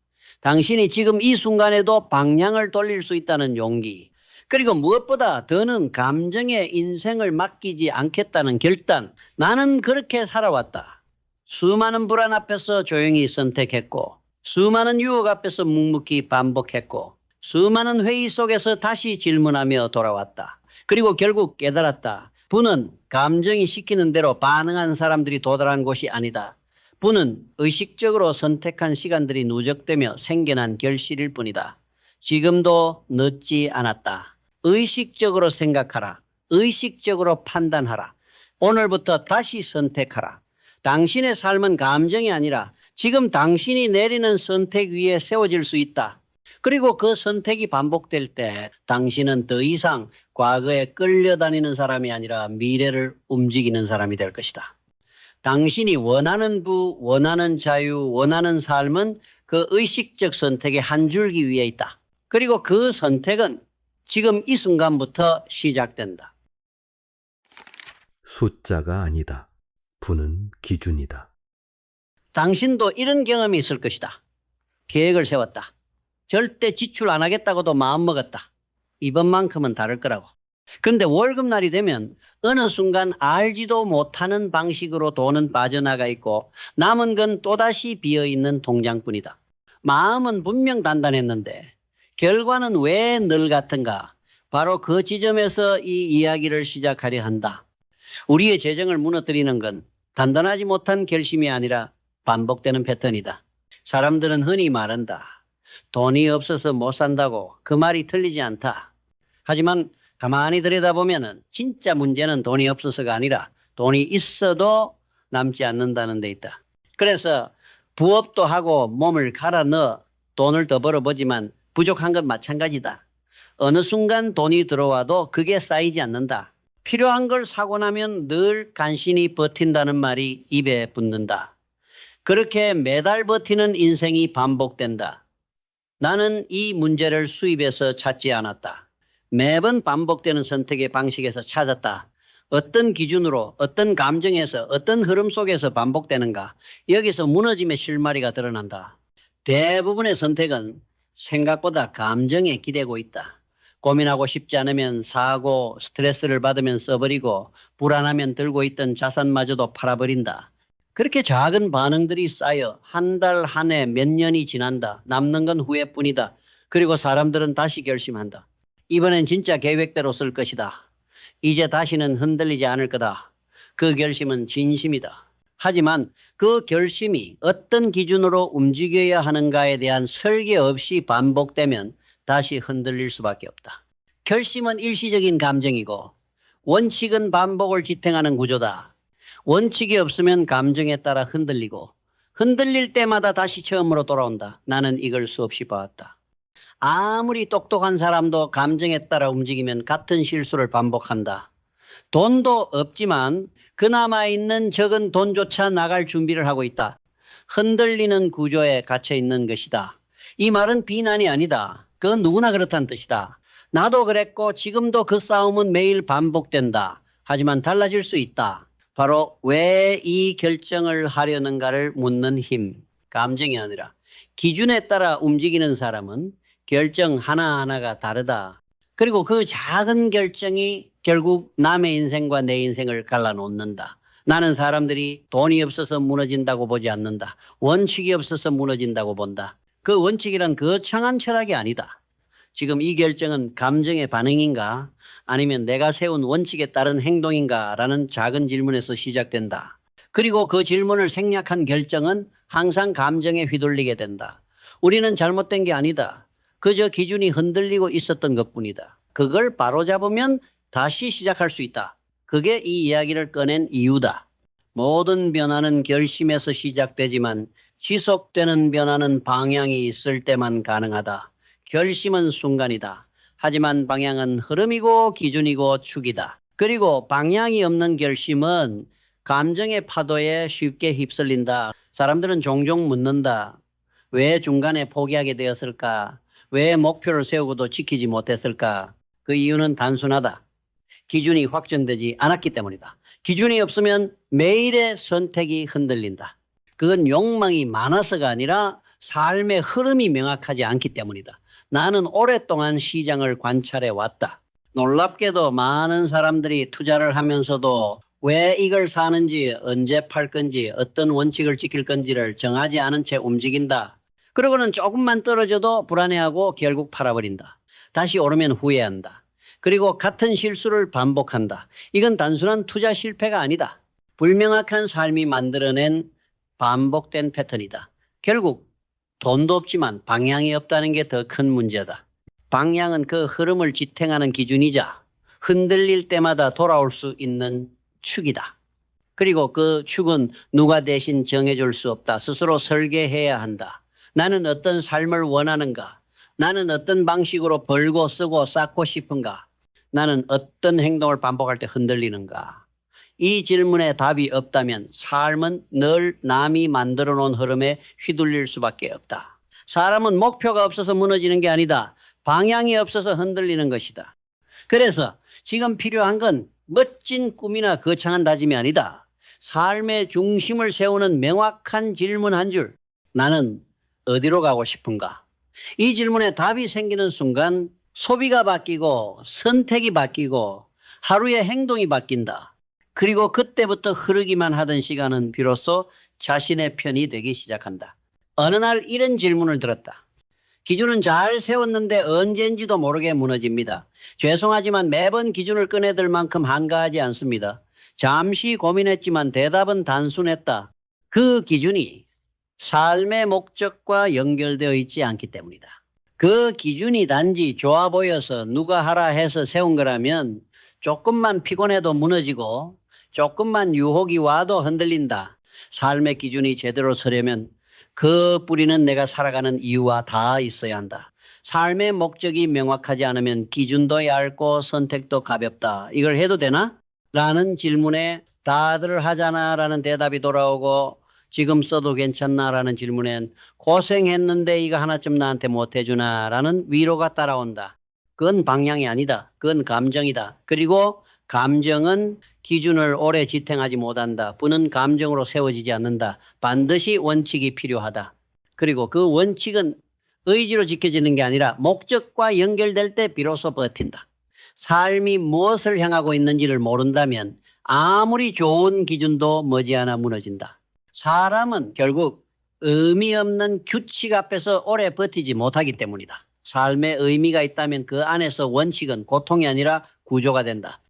당신이 지금 이 순간에도 방향을 돌릴 수 있다는 용기, 그리고 무엇보다 더는 감정에 인생을 맡기지 않겠다는 결단. 나는 그렇게 살아왔다. 수많은 불안 앞에서 조용히 선택했고, 수많은 유혹 앞에서 묵묵히 반복했고, 수많은 회의 속에서 다시 질문하며 돌아왔다. 그리고 결국 깨달았다. 부는 감정이 시키는 대로 반응한 사람들이 도달한 곳이 아니다. 부는 의식적으로 선택한 시간들이 누적되며 생겨난 결실일 뿐이다. 지금도 늦지 않았다. 의식적으로 생각하라. 의식적으로 판단하라. 오늘부터 다시 선택하라. 당신의 삶은 감정이 아니라 지금 당신이 내리는 선택 위에 세워질 수 있다. 그리고 그 선택이 반복될 때 당신은 더 이상 과거에 끌려다니는 사람이 아니라 미래를 움직이는 사람이 될 것이다. 당신이 원하는 부, 원하는 자유, 원하는 삶은 그 의식적 선택의 한 줄기 위에 있다. 그리고 그 선택은 지금 이 순간부터 시작된다. 숫자가 아니다. 부는 기준이다. 당신도 이런 경험이 있을 것이다. 계획을 세웠다. 절대 지출 안 하겠다고도 마음먹었다. 이번만큼은 다를 거라고. 그런데 월급날이 되면 어느 순간 알지도 못하는 방식으로 돈은 빠져나가 있고 남은 건 또다시 비어있는 통장뿐이다. 마음은 분명 단단했는데 결과는 왜 늘 같은가? 바로 그 지점에서 이 이야기를 시작하려 한다. 우리의 재정을 무너뜨리는 건 단단하지 못한 결심이 아니라 반복되는 패턴이다. 사람들은 흔히 말한다. 돈이 없어서 못 산다고. 그 말이 틀리지 않다. 하지만 가만히 들여다보면 진짜 문제는 돈이 없어서가 아니라 돈이 있어도 남지 않는다는 데 있다. 그래서 부업도 하고 몸을 갈아 넣어 돈을 더 벌어보지만 부족한 건 마찬가지다. 어느 순간 돈이 들어와도 그게 쌓이지 않는다. 필요한 걸 사고 나면 늘 간신히 버틴다는 말이 입에 붙는다. 그렇게 매달 버티는 인생이 반복된다. 나는 이 문제를 수입에서 찾지 않았다. 매번 반복되는 선택의 방식에서 찾았다. 어떤 기준으로, 어떤 감정에서, 어떤 흐름 속에서 반복되는가. 여기서 무너짐의 실마리가 드러난다. 대부분의 선택은 생각보다 감정에 기대고 있다. 고민하고 싶지 않으면 사고, 스트레스를 받으면 써버리고, 불안하면 들고 있던 자산마저도 팔아버린다. 그렇게 작은 반응들이 쌓여 한 달, 한 해, 몇 년이 지난다. 남는 건 후회뿐이다. 그리고 사람들은 다시 결심한다. 이번엔 진짜 계획대로 쓸 것이다. 이제 다시는 흔들리지 않을 거다. 그 결심은 진심이다. 하지만 그 결심이 어떤 기준으로 움직여야 하는가에 대한 설계 없이 반복되면 다시 흔들릴 수밖에 없다. 결심은 일시적인 감정이고 원칙은 반복을 지탱하는 구조다. 원칙이 없으면 감정에 따라 흔들리고 흔들릴 때마다 다시 처음으로 돌아온다. 나는 이걸 수없이 봐왔다. 아무리 똑똑한 사람도 감정에 따라 움직이면 같은 실수를 반복한다. 돈도 없지만 그나마 있는 적은 돈조차 나갈 준비를 하고 있다. 흔들리는 구조에 갇혀 있는 것이다. 이 말은 비난이 아니다. 그건 누구나 그렇다는 뜻이다. 나도 그랬고 지금도 그 싸움은 매일 반복된다. 하지만 달라질 수 있다. 바로 왜 이 결정을 하려는가를 묻는 힘, 감정이 아니라 기준에 따라 움직이는 사람은 결정 하나하나가 다르다. 그리고 그 작은 결정이 결국 남의 인생과 내 인생을 갈라놓는다. 나는 사람들이 돈이 없어서 무너진다고 보지 않는다. 원칙이 없어서 무너진다고 본다. 그 원칙이란 거창한 철학이 아니다. 지금 이 결정은 감정의 반응인가? 아니면 내가 세운 원칙에 따른 행동인가? 라는 작은 질문에서 시작된다. 그리고 그 질문을 생략한 결정은 항상 감정에 휘둘리게 된다. 우리는 잘못된 게 아니다. 그저 기준이 흔들리고 있었던 것뿐이다. 그걸 바로잡으면 다시 시작할 수 있다. 그게 이 이야기를 꺼낸 이유다. 모든 변화는 결심에서 시작되지만 지속되는 변화는 방향이 있을 때만 가능하다. 결심은 순간이다. 하지만 방향은 흐름이고 기준이고 축이다. 그리고 방향이 없는 결심은 감정의 파도에 쉽게 휩쓸린다. 사람들은 종종 묻는다. 왜 중간에 포기하게 되었을까? 왜 목표를 세우고도 지키지 못했을까? 그 이유는 단순하다. 기준이 확정되지 않았기 때문이다. 기준이 없으면 매일의 선택이 흔들린다. 그건 욕망이 많아서가 아니라 삶의 흐름이 명확하지 않기 때문이다. 나는 오랫동안 시장을 관찰해 왔다. 놀랍게도 많은 사람들이 투자를 하면서도 왜 이걸 사는지, 언제 팔 건지, 어떤 원칙을 지킬 건지를 정하지 않은 채 움직인다. 그러고는 조금만 떨어져도 불안해하고 결국 팔아버린다. 다시 오르면 후회한다. 그리고 같은 실수를 반복한다. 이건 단순한 투자 실패가 아니다. 불명확한 삶이 만들어낸 반복된 패턴이다. 결국 돈도 없지만 방향이 없다는 게 더 큰 문제다. 방향은 그 흐름을 지탱하는 기준이자 흔들릴 때마다 돌아올 수 있는 축이다. 그리고 그 축은 누가 대신 정해줄 수 없다. 스스로 설계해야 한다. 나는 어떤 삶을 원하는가? 나는 어떤 방식으로 벌고 쓰고 쌓고 싶은가? 나는 어떤 행동을 반복할 때 흔들리는가? 이 질문에 답이 없다면 삶은 늘 남이 만들어 놓은 흐름에 휘둘릴 수밖에 없다. 사람은 목표가 없어서 무너지는 게 아니다. 방향이 없어서 흔들리는 것이다. 그래서 지금 필요한 건 멋진 꿈이나 거창한 다짐이 아니다. 삶의 중심을 세우는 명확한 질문 한 줄. 나는 어디로 가고 싶은가? 이 질문에 답이 생기는 순간 소비가 바뀌고 선택이 바뀌고 하루의 행동이 바뀐다. 그리고 그때부터 흐르기만 하던 시간은 비로소 자신의 편이 되기 시작한다. 어느 날 이런 질문을 들었다. 기준은 잘 세웠는데 언제인지도 모르게 무너집니다. 죄송하지만 매번 기준을 꺼내들 만큼 한가하지 않습니다. 잠시 고민했지만 대답은 단순했다. 그 기준이 삶의 목적과 연결되어 있지 않기 때문이다. 그 기준이 단지 좋아 보여서 누가 하라 해서 세운 거라면 조금만 피곤해도 무너지고 조금만 유혹이 와도 흔들린다. 삶의 기준이 제대로 서려면 그 뿌리는 내가 살아가는 이유와 다 있어야 한다. 삶의 목적이 명확하지 않으면 기준도 얇고 선택도 가볍다. 이걸 해도 되나? 라는 질문에 다들 하잖아 라는 대답이 돌아오고 지금 써도 괜찮나 라는 질문엔 고생했는데 이거 하나쯤 나한테 못 해주나 라는 위로가 따라온다. 그건 방향이 아니다. 그건 감정이다. 그리고 감정은 기준을 오래 지탱하지 못한다. 부는 감정으로 세워지지 않는다. 반드시 원칙이 필요하다. 그리고 그 원칙은 의지로 지켜지는 게 아니라 목적과 연결될 때 비로소 버틴다. 삶이 무엇을 향하고 있는지를 모른다면 아무리 좋은 기준도 머지않아 무너진다. 사람은 결국 의미 없는 규칙 앞에서 오래 버티지 못하기 때문이다. 삶에 의미가 있다면 그 안에서 원칙은 고통이 아니라 구조가 된다.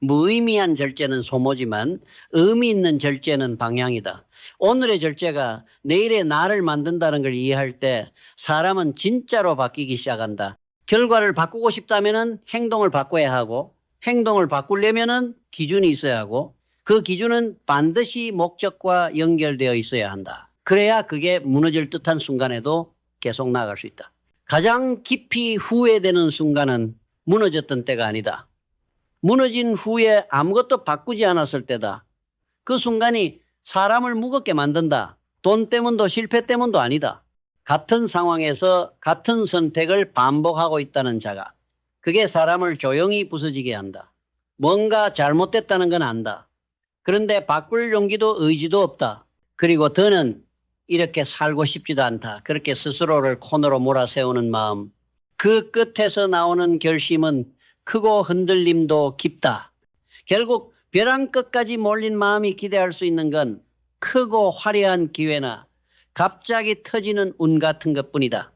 무의미한 절제는 소모지만 의미 있는 절제는 방향이다. 오늘의 절제가 내일의 나를 만든다는 걸 이해할 때 사람은 진짜로 바뀌기 시작한다. 결과를 바꾸고 싶다면 행동을 바꿔야 하고 행동을 바꾸려면 기준이 있어야 하고 그 기준은 반드시 목적과 연결되어 있어야 한다. 그래야 그게 무너질 듯한 순간에도 계속 나아갈 수 있다. 가장 깊이 후회되는 순간은 무너졌던 때가 아니다. 무너진 후에 아무것도 바꾸지 않았을 때다. 그 순간이 사람을 무겁게 만든다. 돈 때문도 실패 때문도 아니다. 같은 상황에서 같은 선택을 반복하고 있다는 자가. 그게 사람을 조용히 부서지게 한다. 뭔가 잘못됐다는 건 안다. 그런데 바꿀 용기도 의지도 없다. 그리고 더는 이렇게 살고 싶지도 않다. 그렇게 스스로를 코너로 몰아세우는 마음. 그 끝에서 나오는 결심은 크고 흔들림도 깊다. 결국 벼랑 끝까지 몰린 마음이 기대할 수 있는 건 크고 화려한 기회나 갑자기 터지는 운 같은 것뿐이다.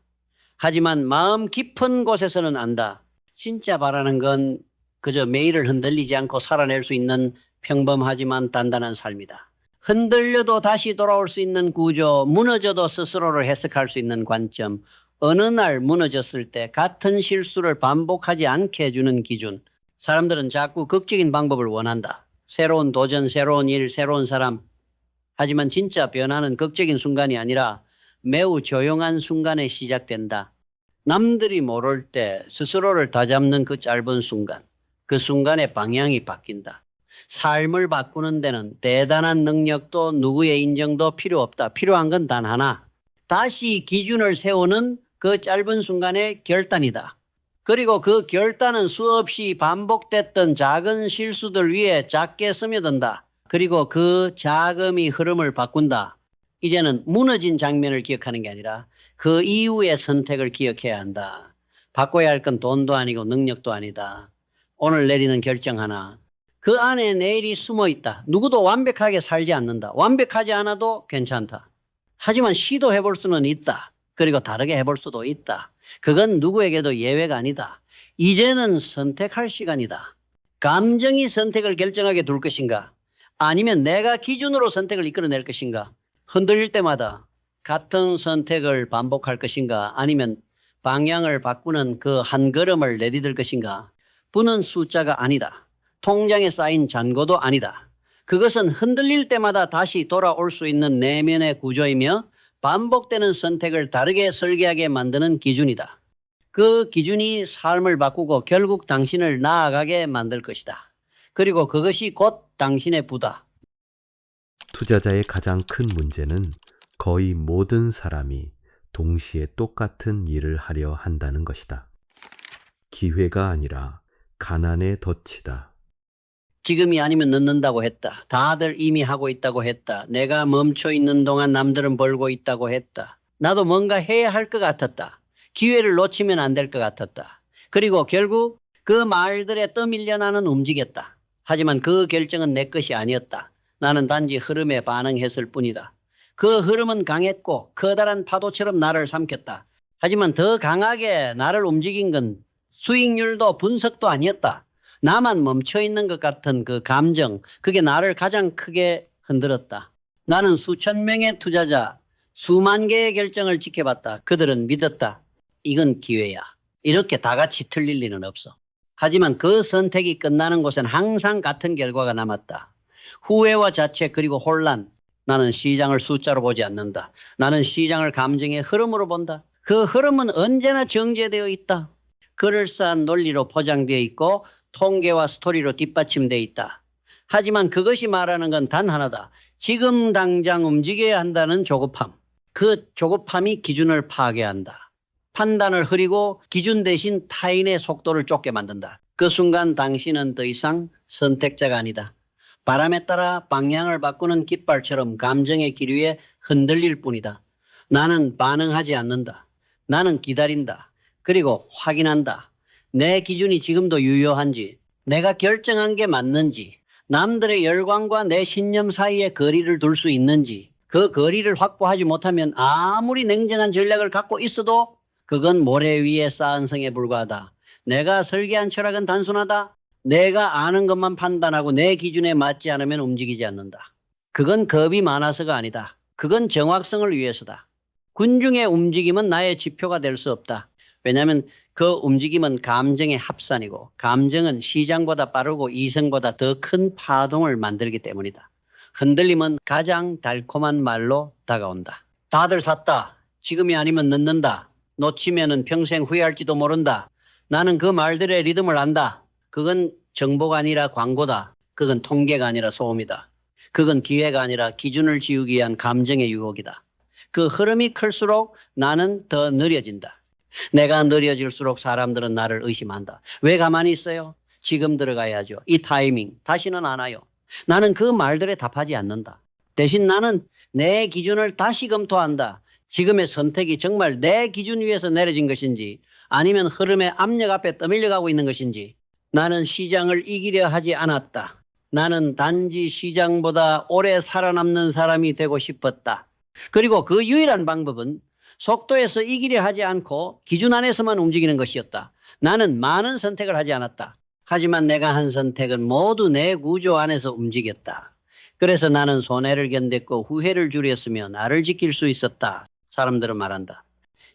하지만 마음 깊은 곳에서는 안다. 진짜 바라는 건 그저 매일을 흔들리지 않고 살아낼 수 있는 평범하지만 단단한 삶이다. 흔들려도 다시 돌아올 수 있는 구조, 무너져도 스스로를 해석할 수 있는 관점, 어느 날 무너졌을 때 같은 실수를 반복하지 않게 해주는 기준. 사람들은 자꾸 극적인 방법을 원한다. 새로운 도전, 새로운 일, 새로운 사람. 하지만 진짜 변화는 극적인 순간이 아니라 매우 조용한 순간에 시작된다. 남들이 모를 때 스스로를 다잡는 그 짧은 순간, 그 순간의 방향이 바뀐다. 삶을 바꾸는 데는 대단한 능력도 누구의 인정도 필요 없다. 필요한 건 단 하나. 다시 기준을 세우는 그 짧은 순간의 결단이다. 그리고 그 결단은 수없이 반복됐던 작은 실수들 위에 작게 스며든다. 그리고 그 자금이 흐름을 바꾼다. 이제는 무너진 장면을 기억하는 게 아니라 그 이후의 선택을 기억해야 한다. 바꿔야 할 건 돈도 아니고 능력도 아니다. 오늘 내리는 결정 하나. 그 안에 내일이 숨어 있다. 누구도 완벽하게 살지 않는다. 완벽하지 않아도 괜찮다. 하지만 시도해 볼 수는 있다. 그리고 다르게 해볼 수도 있다. 그건 누구에게도 예외가 아니다. 이제는 선택할 시간이다. 감정이 선택을 결정하게 둘 것인가? 아니면 내가 기준으로 선택을 이끌어낼 것인가? 흔들릴 때마다 같은 선택을 반복할 것인가? 아니면 방향을 바꾸는 그 한 걸음을 내디딜 것인가? 부는 숫자가 아니다. 통장에 쌓인 잔고도 아니다. 그것은 흔들릴 때마다 다시 돌아올 수 있는 내면의 구조이며 반복되는 선택을 다르게 설계하게 만드는 기준이다. 그 기준이 삶을 바꾸고 결국 당신을 나아가게 만들 것이다. 그리고 그것이 곧 당신의 부다. 투자자의 가장 큰 문제는 거의 모든 사람이 동시에 똑같은 일을 하려 한다는 것이다. 기회가 아니라 가난의 덫이다. 지금이 아니면 늦는다고 했다. 다들 이미 하고 있다고 했다. 내가 멈춰 있는 동안 남들은 벌고 있다고 했다. 나도 뭔가 해야 할 것 같았다. 기회를 놓치면 안 될 것 같았다. 그리고 결국 그 말들에 떠밀려 나는 움직였다. 하지만 그 결정은 내 것이 아니었다. 나는 단지 흐름에 반응했을 뿐이다. 그 흐름은 강했고 커다란 파도처럼 나를 삼켰다. 하지만 더 강하게 나를 움직인 건 수익률도 분석도 아니었다. 나만 멈춰있는 것 같은 그 감정, 그게 나를 가장 크게 흔들었다. 나는 수천 명의 투자자, 수만 개의 결정을 지켜봤다. 그들은 믿었다. 이건 기회야. 이렇게 다 같이 틀릴 리는 없어. 하지만 그 선택이 끝나는 곳엔 항상 같은 결과가 남았다. 후회와 자책 그리고 혼란. 나는 시장을 숫자로 보지 않는다. 나는 시장을 감정의 흐름으로 본다. 그 흐름은 언제나 정제되어 있다. 그럴싸한 논리로 포장되어 있고 통계와 스토리로 뒷받침되어 있다. 하지만 그것이 말하는 건 단 하나다. 지금 당장 움직여야 한다는 조급함. 그 조급함이 기준을 파괴한다. 판단을 흐리고 기준 대신 타인의 속도를 쫓게 만든다. 그 순간 당신은 더 이상 선택자가 아니다. 바람에 따라 방향을 바꾸는 깃발처럼 감정의 길 위에 흔들릴 뿐이다. 나는 반응하지 않는다. 나는 기다린다. 그리고 확인한다. 내 기준이 지금도 유효한지, 내가 결정한 게 맞는지, 남들의 열광과 내 신념 사이에 거리를 둘 수 있는지, 그 거리를 확보하지 못하면 아무리 냉정한 전략을 갖고 있어도 그건 모래 위에 쌓은 성에 불과하다. 내가 설계한 철학은 단순하다. 내가 아는 것만 판단하고 내 기준에 맞지 않으면 움직이지 않는다. 그건 겁이 많아서가 아니다. 그건 정확성을 위해서다. 군중의 움직임은 나의 지표가 될 수 없다. 왜냐하면 그 움직임은 감정의 합산이고 감정은 시장보다 빠르고 이성보다 더 큰 파동을 만들기 때문이다. 흔들림은 가장 달콤한 말로 다가온다. 다들 샀다. 지금이 아니면 늦는다. 놓치면은 평생 후회할지도 모른다. 나는 그 말들의 리듬을 안다. 그건 정보가 아니라 광고다. 그건 통계가 아니라 소음이다. 그건 기회가 아니라 기준을 지우기 위한 감정의 유혹이다. 그 흐름이 클수록 나는 더 느려진다. 내가 느려질수록 사람들은 나를 의심한다. 왜 가만히 있어요? 지금 들어가야죠. 이 타이밍. 다시는 안 와요. 나는 그 말들에 답하지 않는다. 대신 나는 내 기준을 다시 검토한다. 지금의 선택이 정말 내 기준 위에서 내려진 것인지 아니면 흐름의 압력 앞에 떠밀려가고 있는 것인지. 나는 시장을 이기려 하지 않았다. 나는 단지 시장보다 오래 살아남는 사람이 되고 싶었다. 그리고 그 유일한 방법은 속도에서 이기려 하지 않고 기준 안에서만 움직이는 것이었다. 나는 많은 선택을 하지 않았다. 하지만 내가 한 선택은 모두 내 구조 안에서 움직였다. 그래서 나는 손해를 견뎠고 후회를 줄였으며 나를 지킬 수 있었다. 사람들은 말한다.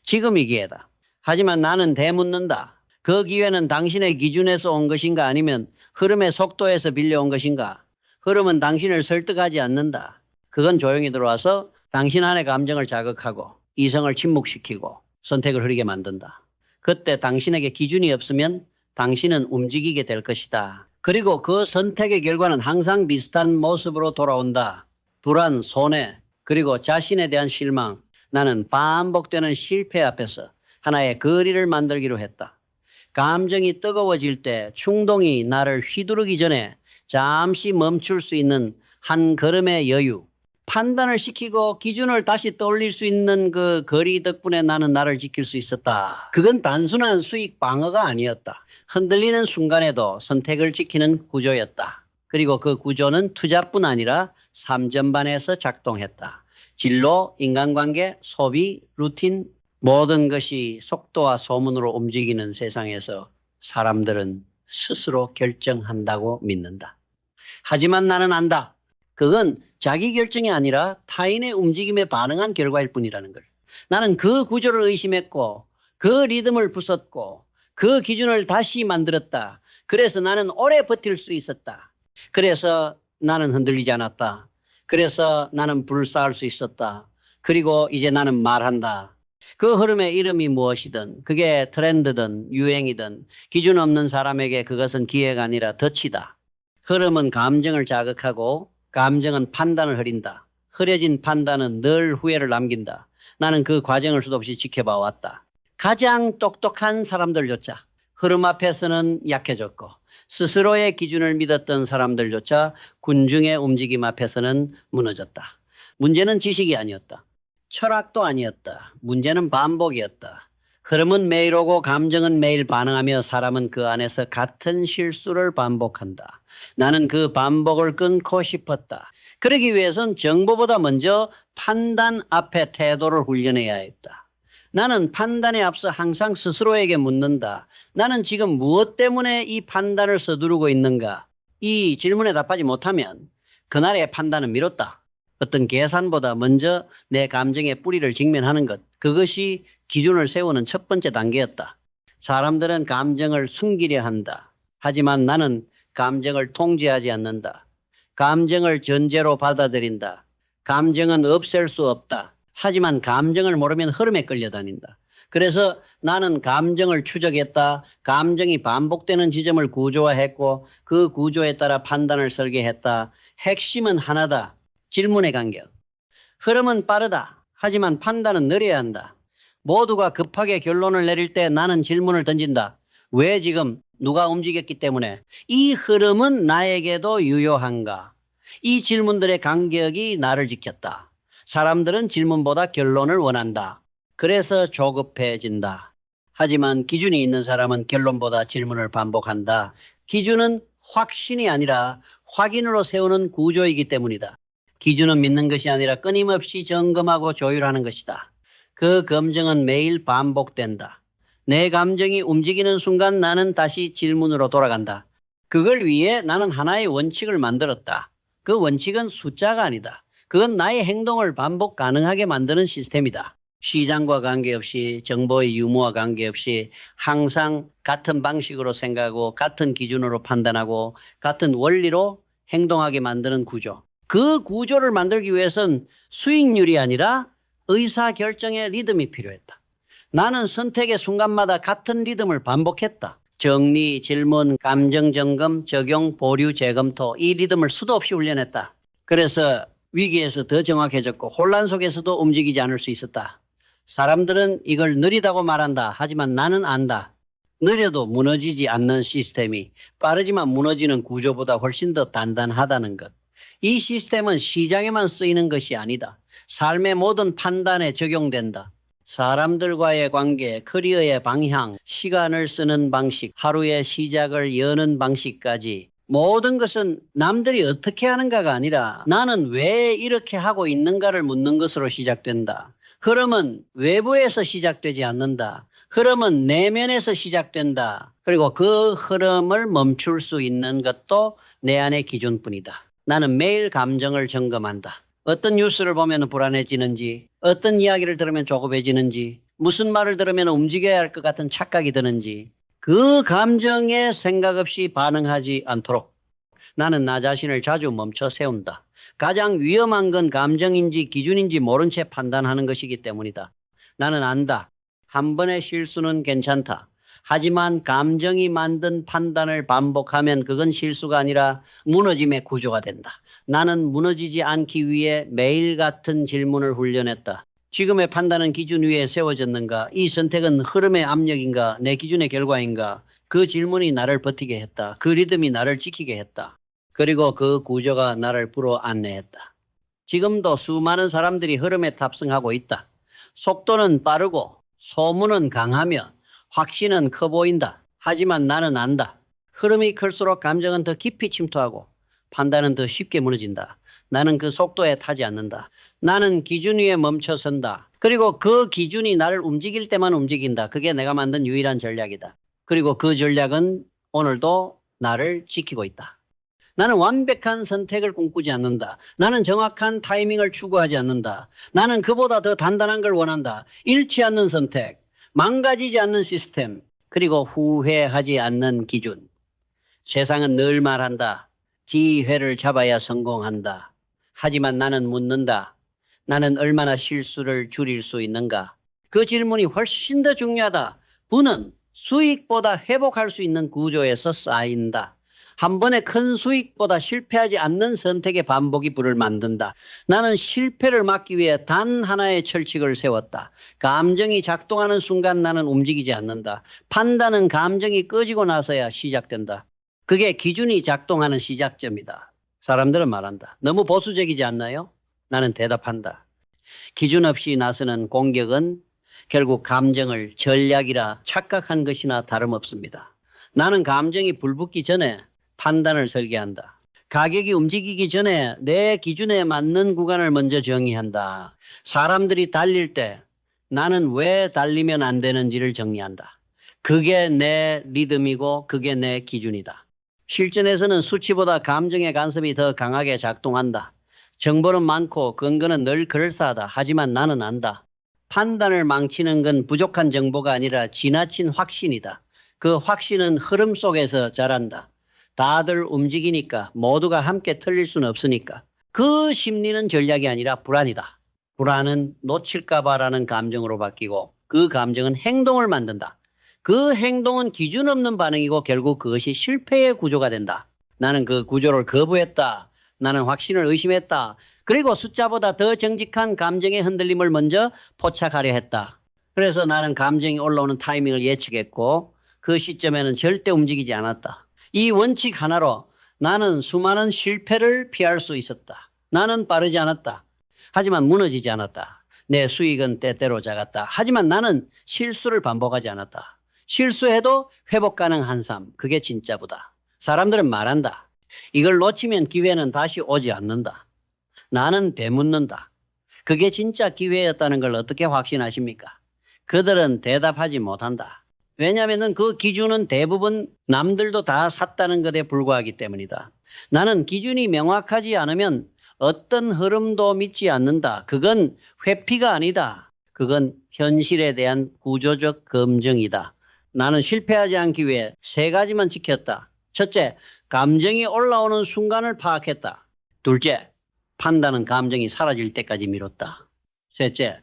지금이 기회다. 하지만 나는 되묻는다. 그 기회는 당신의 기준에서 온 것인가 아니면 흐름의 속도에서 빌려온 것인가? 흐름은 당신을 설득하지 않는다. 그건 조용히 들어와서 당신 안의 감정을 자극하고 이성을 침묵시키고 선택을 흐리게 만든다. 그때 당신에게 기준이 없으면 당신은 움직이게 될 것이다. 그리고 그 선택의 결과는 항상 비슷한 모습으로 돌아온다. 불안, 손해, 그리고 자신에 대한 실망. 나는 반복되는 실패 앞에서 하나의 거리를 만들기로 했다. 감정이 뜨거워질 때 충동이 나를 휘두르기 전에 잠시 멈출 수 있는 한 걸음의 여유. 판단을 시키고 기준을 다시 떠올릴 수 있는 그 거리 덕분에 나는 나를 지킬 수 있었다. 그건 단순한 수익 방어가 아니었다. 흔들리는 순간에도 선택을 지키는 구조였다. 그리고 그 구조는 투자뿐 아니라 삶 전반에서 작동했다. 진로, 인간관계, 소비, 루틴, 모든 것이 속도와 소문으로 움직이는 세상에서 사람들은 스스로 결정한다고 믿는다. 하지만 나는 안다. 그건 자기 결정이 아니라 타인의 움직임에 반응한 결과일 뿐이라는 걸. 나는 그 구조를 의심했고 그 리듬을 부쉈고 그 기준을 다시 만들었다. 그래서 나는 오래 버틸 수 있었다. 그래서 나는 흔들리지 않았다. 그래서 나는 불사할 수 있었다. 그리고 이제 나는 말한다. 그 흐름의 이름이 무엇이든 그게 트렌드든 유행이든 기준 없는 사람에게 그것은 기회가 아니라 덫이다. 흐름은 감정을 자극하고 감정은 판단을 흐린다. 흐려진 판단은 늘 후회를 남긴다. 나는 그 과정을 수도 없이 지켜봐 왔다. 가장 똑똑한 사람들조차 흐름 앞에서는 약해졌고 스스로의 기준을 믿었던 사람들조차 군중의 움직임 앞에서는 무너졌다. 문제는 지식이 아니었다. 철학도 아니었다. 문제는 반복이었다. 흐름은 매일 오고 감정은 매일 반응하며 사람은 그 안에서 같은 실수를 반복한다. 나는 그 반복을 끊고 싶었다. 그러기 위해선 정보보다 먼저 판단 앞에 태도를 훈련해야 했다. 나는 판단에 앞서 항상 스스로에게 묻는다. 나는 지금 무엇 때문에 이 판단을 서두르고 있는가? 이 질문에 답하지 못하면 그날의 판단은 미뤘다. 어떤 계산보다 먼저 내 감정의 뿌리를 직면하는 것. 그것이 기준을 세우는 첫 번째 단계였다. 사람들은 감정을 숨기려 한다. 하지만 나는 감정을 통제하지 않는다. 감정을 전제로 받아들인다. 감정은 없앨 수 없다. 하지만 감정을 모르면 흐름에 끌려다닌다. 그래서 나는 감정을 추적했다. 감정이 반복되는 지점을 구조화했고 그 구조에 따라 판단을 설계했다. 핵심은 하나다. 질문의 간격. 흐름은 빠르다. 하지만 판단은 느려야 한다. 모두가 급하게 결론을 내릴 때 나는 질문을 던진다. 왜 지금? 누가 움직였기 때문에? 이 흐름은 나에게도 유효한가? 이 질문들의 간격이 나를 지켰다. 사람들은 질문보다 결론을 원한다. 그래서 조급해진다. 하지만 기준이 있는 사람은 결론보다 질문을 반복한다. 기준은 확신이 아니라 확인으로 세우는 구조이기 때문이다. 기준은 믿는 것이 아니라 끊임없이 점검하고 조율하는 것이다. 그 검증은 매일 반복된다. 내 감정이 움직이는 순간 나는 다시 질문으로 돌아간다. 그걸 위해 나는 하나의 원칙을 만들었다. 그 원칙은 숫자가 아니다. 그건 나의 행동을 반복 가능하게 만드는 시스템이다. 시장과 관계없이 정보의 유무와 관계없이 항상 같은 방식으로 생각하고 같은 기준으로 판단하고 같은 원리로 행동하게 만드는 구조. 그 구조를 만들기 위해선 수익률이 아니라 의사결정의 리듬이 필요했다. 나는 선택의 순간마다 같은 리듬을 반복했다. 정리, 질문, 감정 점검, 적용, 보류, 재검토 이 리듬을 수도 없이 훈련했다. 그래서 위기에서 더 정확해졌고 혼란 속에서도 움직이지 않을 수 있었다. 사람들은 이걸 느리다고 말한다. 하지만 나는 안다. 느려도 무너지지 않는 시스템이 빠르지만 무너지는 구조보다 훨씬 더 단단하다는 것. 이 시스템은 시장에만 쓰이는 것이 아니다. 삶의 모든 판단에 적용된다. 사람들과의 관계, 커리어의 방향, 시간을 쓰는 방식, 하루의 시작을 여는 방식까지 모든 것은 남들이 어떻게 하는가가 아니라 나는 왜 이렇게 하고 있는가를 묻는 것으로 시작된다. 흐름은 외부에서 시작되지 않는다. 흐름은 내면에서 시작된다. 그리고 그 흐름을 멈출 수 있는 것도 내 안의 기준뿐이다. 나는 매일 감정을 점검한다. 어떤 뉴스를 보면 불안해지는지, 어떤 이야기를 들으면 조급해지는지, 무슨 말을 들으면 움직여야 할 것 같은 착각이 드는지, 그 감정에 생각 없이 반응하지 않도록 나는 나 자신을 자주 멈춰 세운다. 가장 위험한 건 감정인지 기준인지 모른 채 판단하는 것이기 때문이다. 나는 안다. 한 번의 실수는 괜찮다. 하지만 감정이 만든 판단을 반복하면 그건 실수가 아니라 무너짐의 구조가 된다. 나는 무너지지 않기 위해 매일 같은 질문을 훈련했다. 지금의 판단은 기준 위에 세워졌는가? 이 선택은 흐름의 압력인가? 내 기준의 결과인가? 그 질문이 나를 버티게 했다. 그 리듬이 나를 지키게 했다. 그리고 그 구조가 나를 불어 안내했다. 지금도 수많은 사람들이 흐름에 탑승하고 있다. 속도는 빠르고 소문은 강하며 확신은 커 보인다. 하지만 나는 안다. 흐름이 클수록 감정은 더 깊이 침투하고 판단은 더 쉽게 무너진다. 나는 그 속도에 타지 않는다. 나는 기준 위에 멈춰 선다. 그리고 그 기준이 나를 움직일 때만 움직인다. 그게 내가 만든 유일한 전략이다. 그리고 그 전략은 오늘도 나를 지키고 있다. 나는 완벽한 선택을 꿈꾸지 않는다. 나는 정확한 타이밍을 추구하지 않는다. 나는 그보다 더 단단한 걸 원한다. 잃지 않는 선택, 망가지지 않는 시스템, 그리고 후회하지 않는 기준. 세상은 늘 말한다. 기회를 잡아야 성공한다. 하지만 나는 묻는다. 나는 얼마나 실수를 줄일 수 있는가? 그 질문이 훨씬 더 중요하다. 부는 수익보다 회복할 수 있는 구조에서 쌓인다. 한 번의 큰 수익보다 실패하지 않는 선택의 반복이 부를 만든다. 나는 실패를 막기 위해 단 하나의 철칙을 세웠다. 감정이 작동하는 순간 나는 움직이지 않는다. 판단은 감정이 꺼지고 나서야 시작된다. 그게 기준이 작동하는 시작점이다. 사람들은 말한다. 너무 보수적이지 않나요? 나는 대답한다. 기준 없이 나서는 공격은 결국 감정을 전략이라 착각한 것이나 다름없습니다. 나는 감정이 불붙기 전에 판단을 설계한다. 가격이 움직이기 전에 내 기준에 맞는 구간을 먼저 정의한다. 사람들이 달릴 때 나는 왜 달리면 안 되는지를 정리한다. 그게 내 리듬이고 그게 내 기준이다. 실전에서는 수치보다 감정의 간섭이 더 강하게 작동한다. 정보는 많고 근거는 늘 그럴싸하다. 하지만 나는 안다. 판단을 망치는 건 부족한 정보가 아니라 지나친 확신이다. 그 확신은 흐름 속에서 자란다. 다들 움직이니까 모두가 함께 틀릴 수는 없으니까. 그 심리는 전략이 아니라 불안이다. 불안은 놓칠까 봐라는 감정으로 바뀌고 그 감정은 행동을 만든다. 그 행동은 기준 없는 반응이고 결국 그것이 실패의 구조가 된다. 나는 그 구조를 거부했다. 나는 확신을 의심했다. 그리고 숫자보다 더 정직한 감정의 흔들림을 먼저 포착하려 했다. 그래서 나는 감정이 올라오는 타이밍을 예측했고 그 시점에는 절대 움직이지 않았다. 이 원칙 하나로 나는 수많은 실패를 피할 수 있었다. 나는 빠르지 않았다. 하지만 무너지지 않았다. 내 수익은 때때로 작았다. 하지만 나는 실수를 반복하지 않았다. 실수해도 회복 가능한 삶, 그게 진짜보다. 사람들은 말한다. 이걸 놓치면 기회는 다시 오지 않는다. 나는 되묻는다. 그게 진짜 기회였다는 걸 어떻게 확신하십니까? 그들은 대답하지 못한다. 왜냐하면 그 기준은 대부분 남들도 다 샀다는 것에 불과하기 때문이다. 나는 기준이 명확하지 않으면 어떤 흐름도 믿지 않는다. 그건 회피가 아니다. 그건 현실에 대한 구조적 검증이다. 나는 실패하지 않기 위해 세 가지만 지켰다. 첫째, 감정이 올라오는 순간을 파악했다. 둘째, 판단은 감정이 사라질 때까지 미뤘다. 셋째,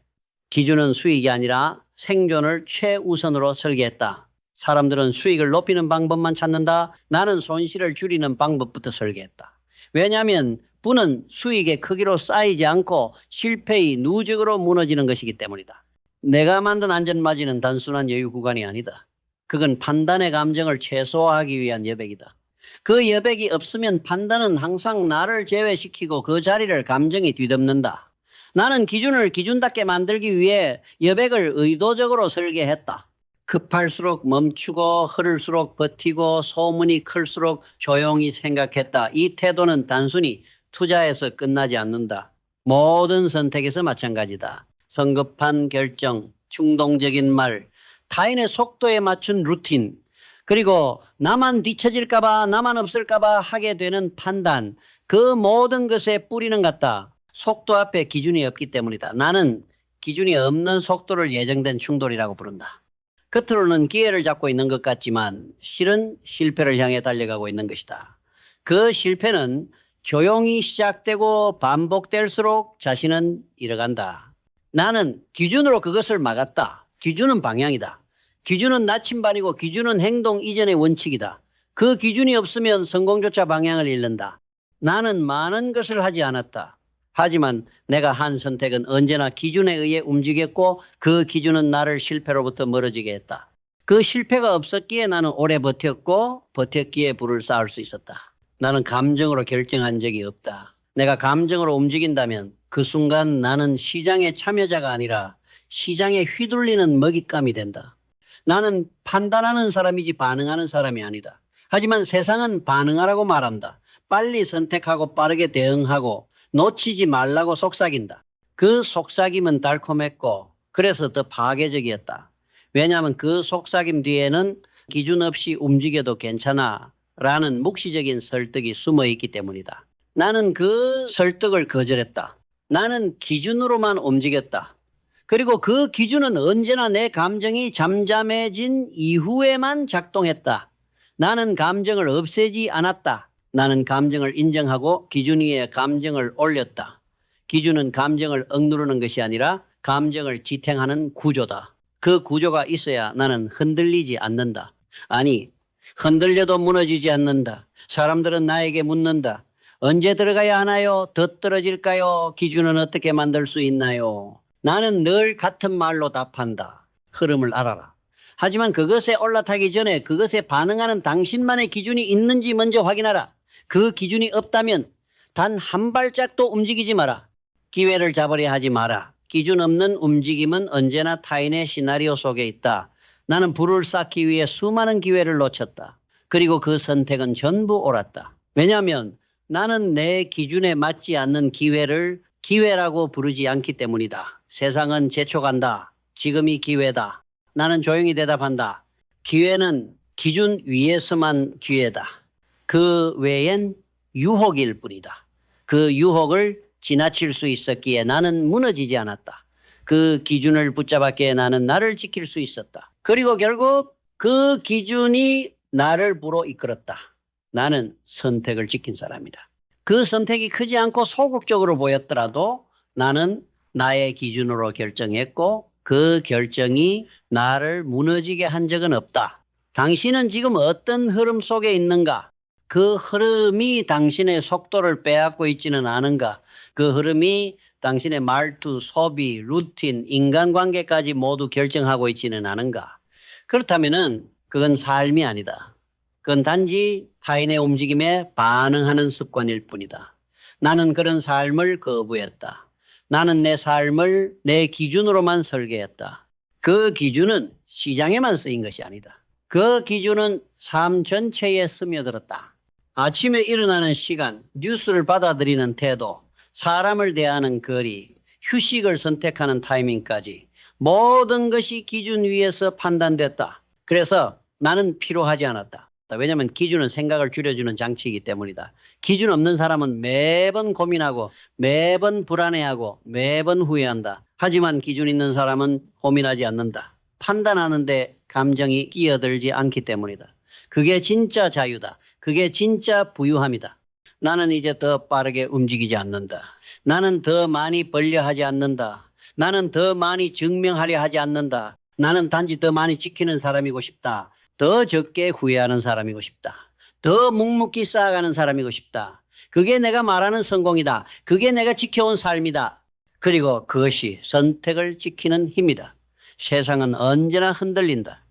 기준은 수익이 아니라 생존을 최우선으로 설계했다. 사람들은 수익을 높이는 방법만 찾는다. 나는 손실을 줄이는 방법부터 설계했다. 왜냐하면 부는 수익의 크기로 쌓이지 않고 실패의 누적으로 무너지는 것이기 때문이다. 내가 만든 안전마진은 단순한 여유 구간이 아니다. 그건 판단의 감정을 최소화하기 위한 여백이다. 그 여백이 없으면 판단은 항상 나를 제외시키고 그 자리를 감정이 뒤덮는다. 나는 기준을 기준답게 만들기 위해 여백을 의도적으로 설계했다. 급할수록 멈추고 흐를수록 버티고 소문이 클수록 조용히 생각했다. 이 태도는 단순히 투자에서 끝나지 않는다. 모든 선택에서 마찬가지다. 성급한 결정, 충동적인 말, 타인의 속도에 맞춘 루틴, 그리고 나만 뒤처질까봐 나만 없을까봐 하게 되는 판단, 그 모든 것의 뿌리는 같다. 속도 앞에 기준이 없기 때문이다. 나는 기준이 없는 속도를 예정된 충돌이라고 부른다. 겉으로는 기회를 잡고 있는 것 같지만 실은 실패를 향해 달려가고 있는 것이다. 그 실패는 조용히 시작되고 반복될수록 자신은 잃어간다. 나는 기준으로 그것을 막았다. 기준은 방향이다. 기준은 나침반이고 기준은 행동 이전의 원칙이다. 그 기준이 없으면 성공조차 방향을 잃는다. 나는 많은 것을 하지 않았다. 하지만 내가 한 선택은 언제나 기준에 의해 움직였고 그 기준은 나를 실패로부터 멀어지게 했다. 그 실패가 없었기에 나는 오래 버텼고 버텼기에 부를 쌓을 수 있었다. 나는 감정으로 결정한 적이 없다. 내가 감정으로 움직인다면 그 순간 나는 시장의 참여자가 아니라 시장에 휘둘리는 먹잇감이 된다. 나는 판단하는 사람이지 반응하는 사람이 아니다. 하지만 세상은 반응하라고 말한다. 빨리 선택하고 빠르게 대응하고 놓치지 말라고 속삭인다. 그 속삭임은 달콤했고 그래서 더 파괴적이었다. 왜냐하면 그 속삭임 뒤에는 기준 없이 움직여도 괜찮아 라는 묵시적인 설득이 숨어 있기 때문이다. 나는 그 설득을 거절했다. 나는 기준으로만 움직였다. 그리고 그 기준은 언제나 내 감정이 잠잠해진 이후에만 작동했다. 나는 감정을 없애지 않았다. 나는 감정을 인정하고 기준 위에 감정을 올렸다. 기준은 감정을 억누르는 것이 아니라 감정을 지탱하는 구조다. 그 구조가 있어야 나는 흔들리지 않는다. 아니, 흔들려도 무너지지 않는다. 사람들은 나에게 묻는다. 언제 들어가야 하나요? 더 떨어질까요? 기준은 어떻게 만들 수 있나요? 나는 늘 같은 말로 답한다. 흐름을 알아라. 하지만 그것에 올라타기 전에 그것에 반응하는 당신만의 기준이 있는지 먼저 확인하라. 그 기준이 없다면 단 한 발짝도 움직이지 마라. 기회를 잡으려 하지 마라. 기준 없는 움직임은 언제나 타인의 시나리오 속에 있다. 나는 불을 쌓기 위해 수많은 기회를 놓쳤다. 그리고 그 선택은 전부 옳았다. 왜냐하면 나는 내 기준에 맞지 않는 기회를 기회라고 부르지 않기 때문이다. 세상은 재촉한다. 지금이 기회다. 나는 조용히 대답한다. 기회는 기준 위에서만 기회다. 그 외엔 유혹일 뿐이다. 그 유혹을 지나칠 수 있었기에 나는 무너지지 않았다. 그 기준을 붙잡았기에 나는 나를 지킬 수 있었다. 그리고 결국 그 기준이 나를 부로 이끌었다. 나는 선택을 지킨 사람이다. 그 선택이 크지 않고 소극적으로 보였더라도 나는 나의 기준으로 결정했고 그 결정이 나를 무너지게 한 적은 없다. 당신은 지금 어떤 흐름 속에 있는가? 그 흐름이 당신의 속도를 빼앗고 있지는 않은가? 그 흐름이 당신의 말투, 소비, 루틴, 인간관계까지 모두 결정하고 있지는 않은가? 그렇다면은 그건 삶이 아니다. 그건 단지 타인의 움직임에 반응하는 습관일 뿐이다. 나는 그런 삶을 거부했다. 나는 내 삶을 내 기준으로만 설계했다. 그 기준은 시장에만 쓰인 것이 아니다. 그 기준은 삶 전체에 스며들었다. 아침에 일어나는 시간, 뉴스를 받아들이는 태도, 사람을 대하는 거리, 휴식을 선택하는 타이밍까지 모든 것이 기준 위에서 판단됐다. 그래서 나는 필요하지 않았다. 왜냐하면 기준은 생각을 줄여주는 장치이기 때문이다. 기준 없는 사람은 매번 고민하고 매번 불안해하고 매번 후회한다. 하지만 기준 있는 사람은 고민하지 않는다. 판단하는데 감정이 끼어들지 않기 때문이다. 그게 진짜 자유다. 그게 진짜 부유함이다. 나는 이제 더 빠르게 움직이지 않는다. 나는 더 많이 벌려 하지 않는다. 나는 더 많이 증명하려 하지 않는다. 나는 단지 더 많이 지키는 사람이고 싶다. 더 적게 후회하는 사람이고 싶다. 더 묵묵히 쌓아가는 사람이고 싶다. 그게 내가 말하는 성공이다. 그게 내가 지켜온 삶이다. 그리고 그것이 선택을 지키는 힘이다. 세상은 언제나 흔들린다.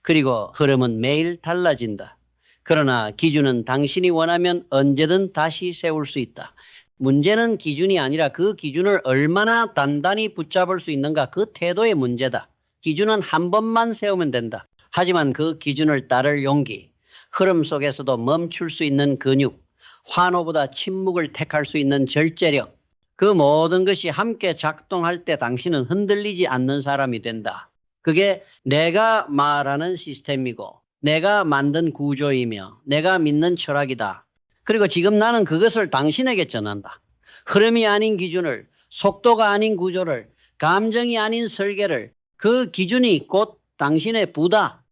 그리고 흐름은 매일 달라진다. 그러나 기준은 당신이 원하면 언제든 다시 세울 수 있다. 문제는 기준이 아니라 그 기준을 얼마나 단단히 붙잡을 수 있는가, 그 태도의 문제다. 기준은 한 번만 세우면 된다. 하지만 그 기준을 따를 용기, 흐름 속에서도 멈출 수 있는 근육, 환호보다 침묵을 택할 수 있는 절제력, 그 모든 것이 함께 작동할 때 당신은 흔들리지 않는 사람이 된다. 그게 내가 말하는 시스템이고 내가 만든 구조이며 내가 믿는 철학이다. 그리고 지금 나는 그것을 당신에게 전한다. 흐름이 아닌 기준을, 속도가 아닌 구조를, 감정이 아닌 설계를, 그 기준이 곧 당신의 부다.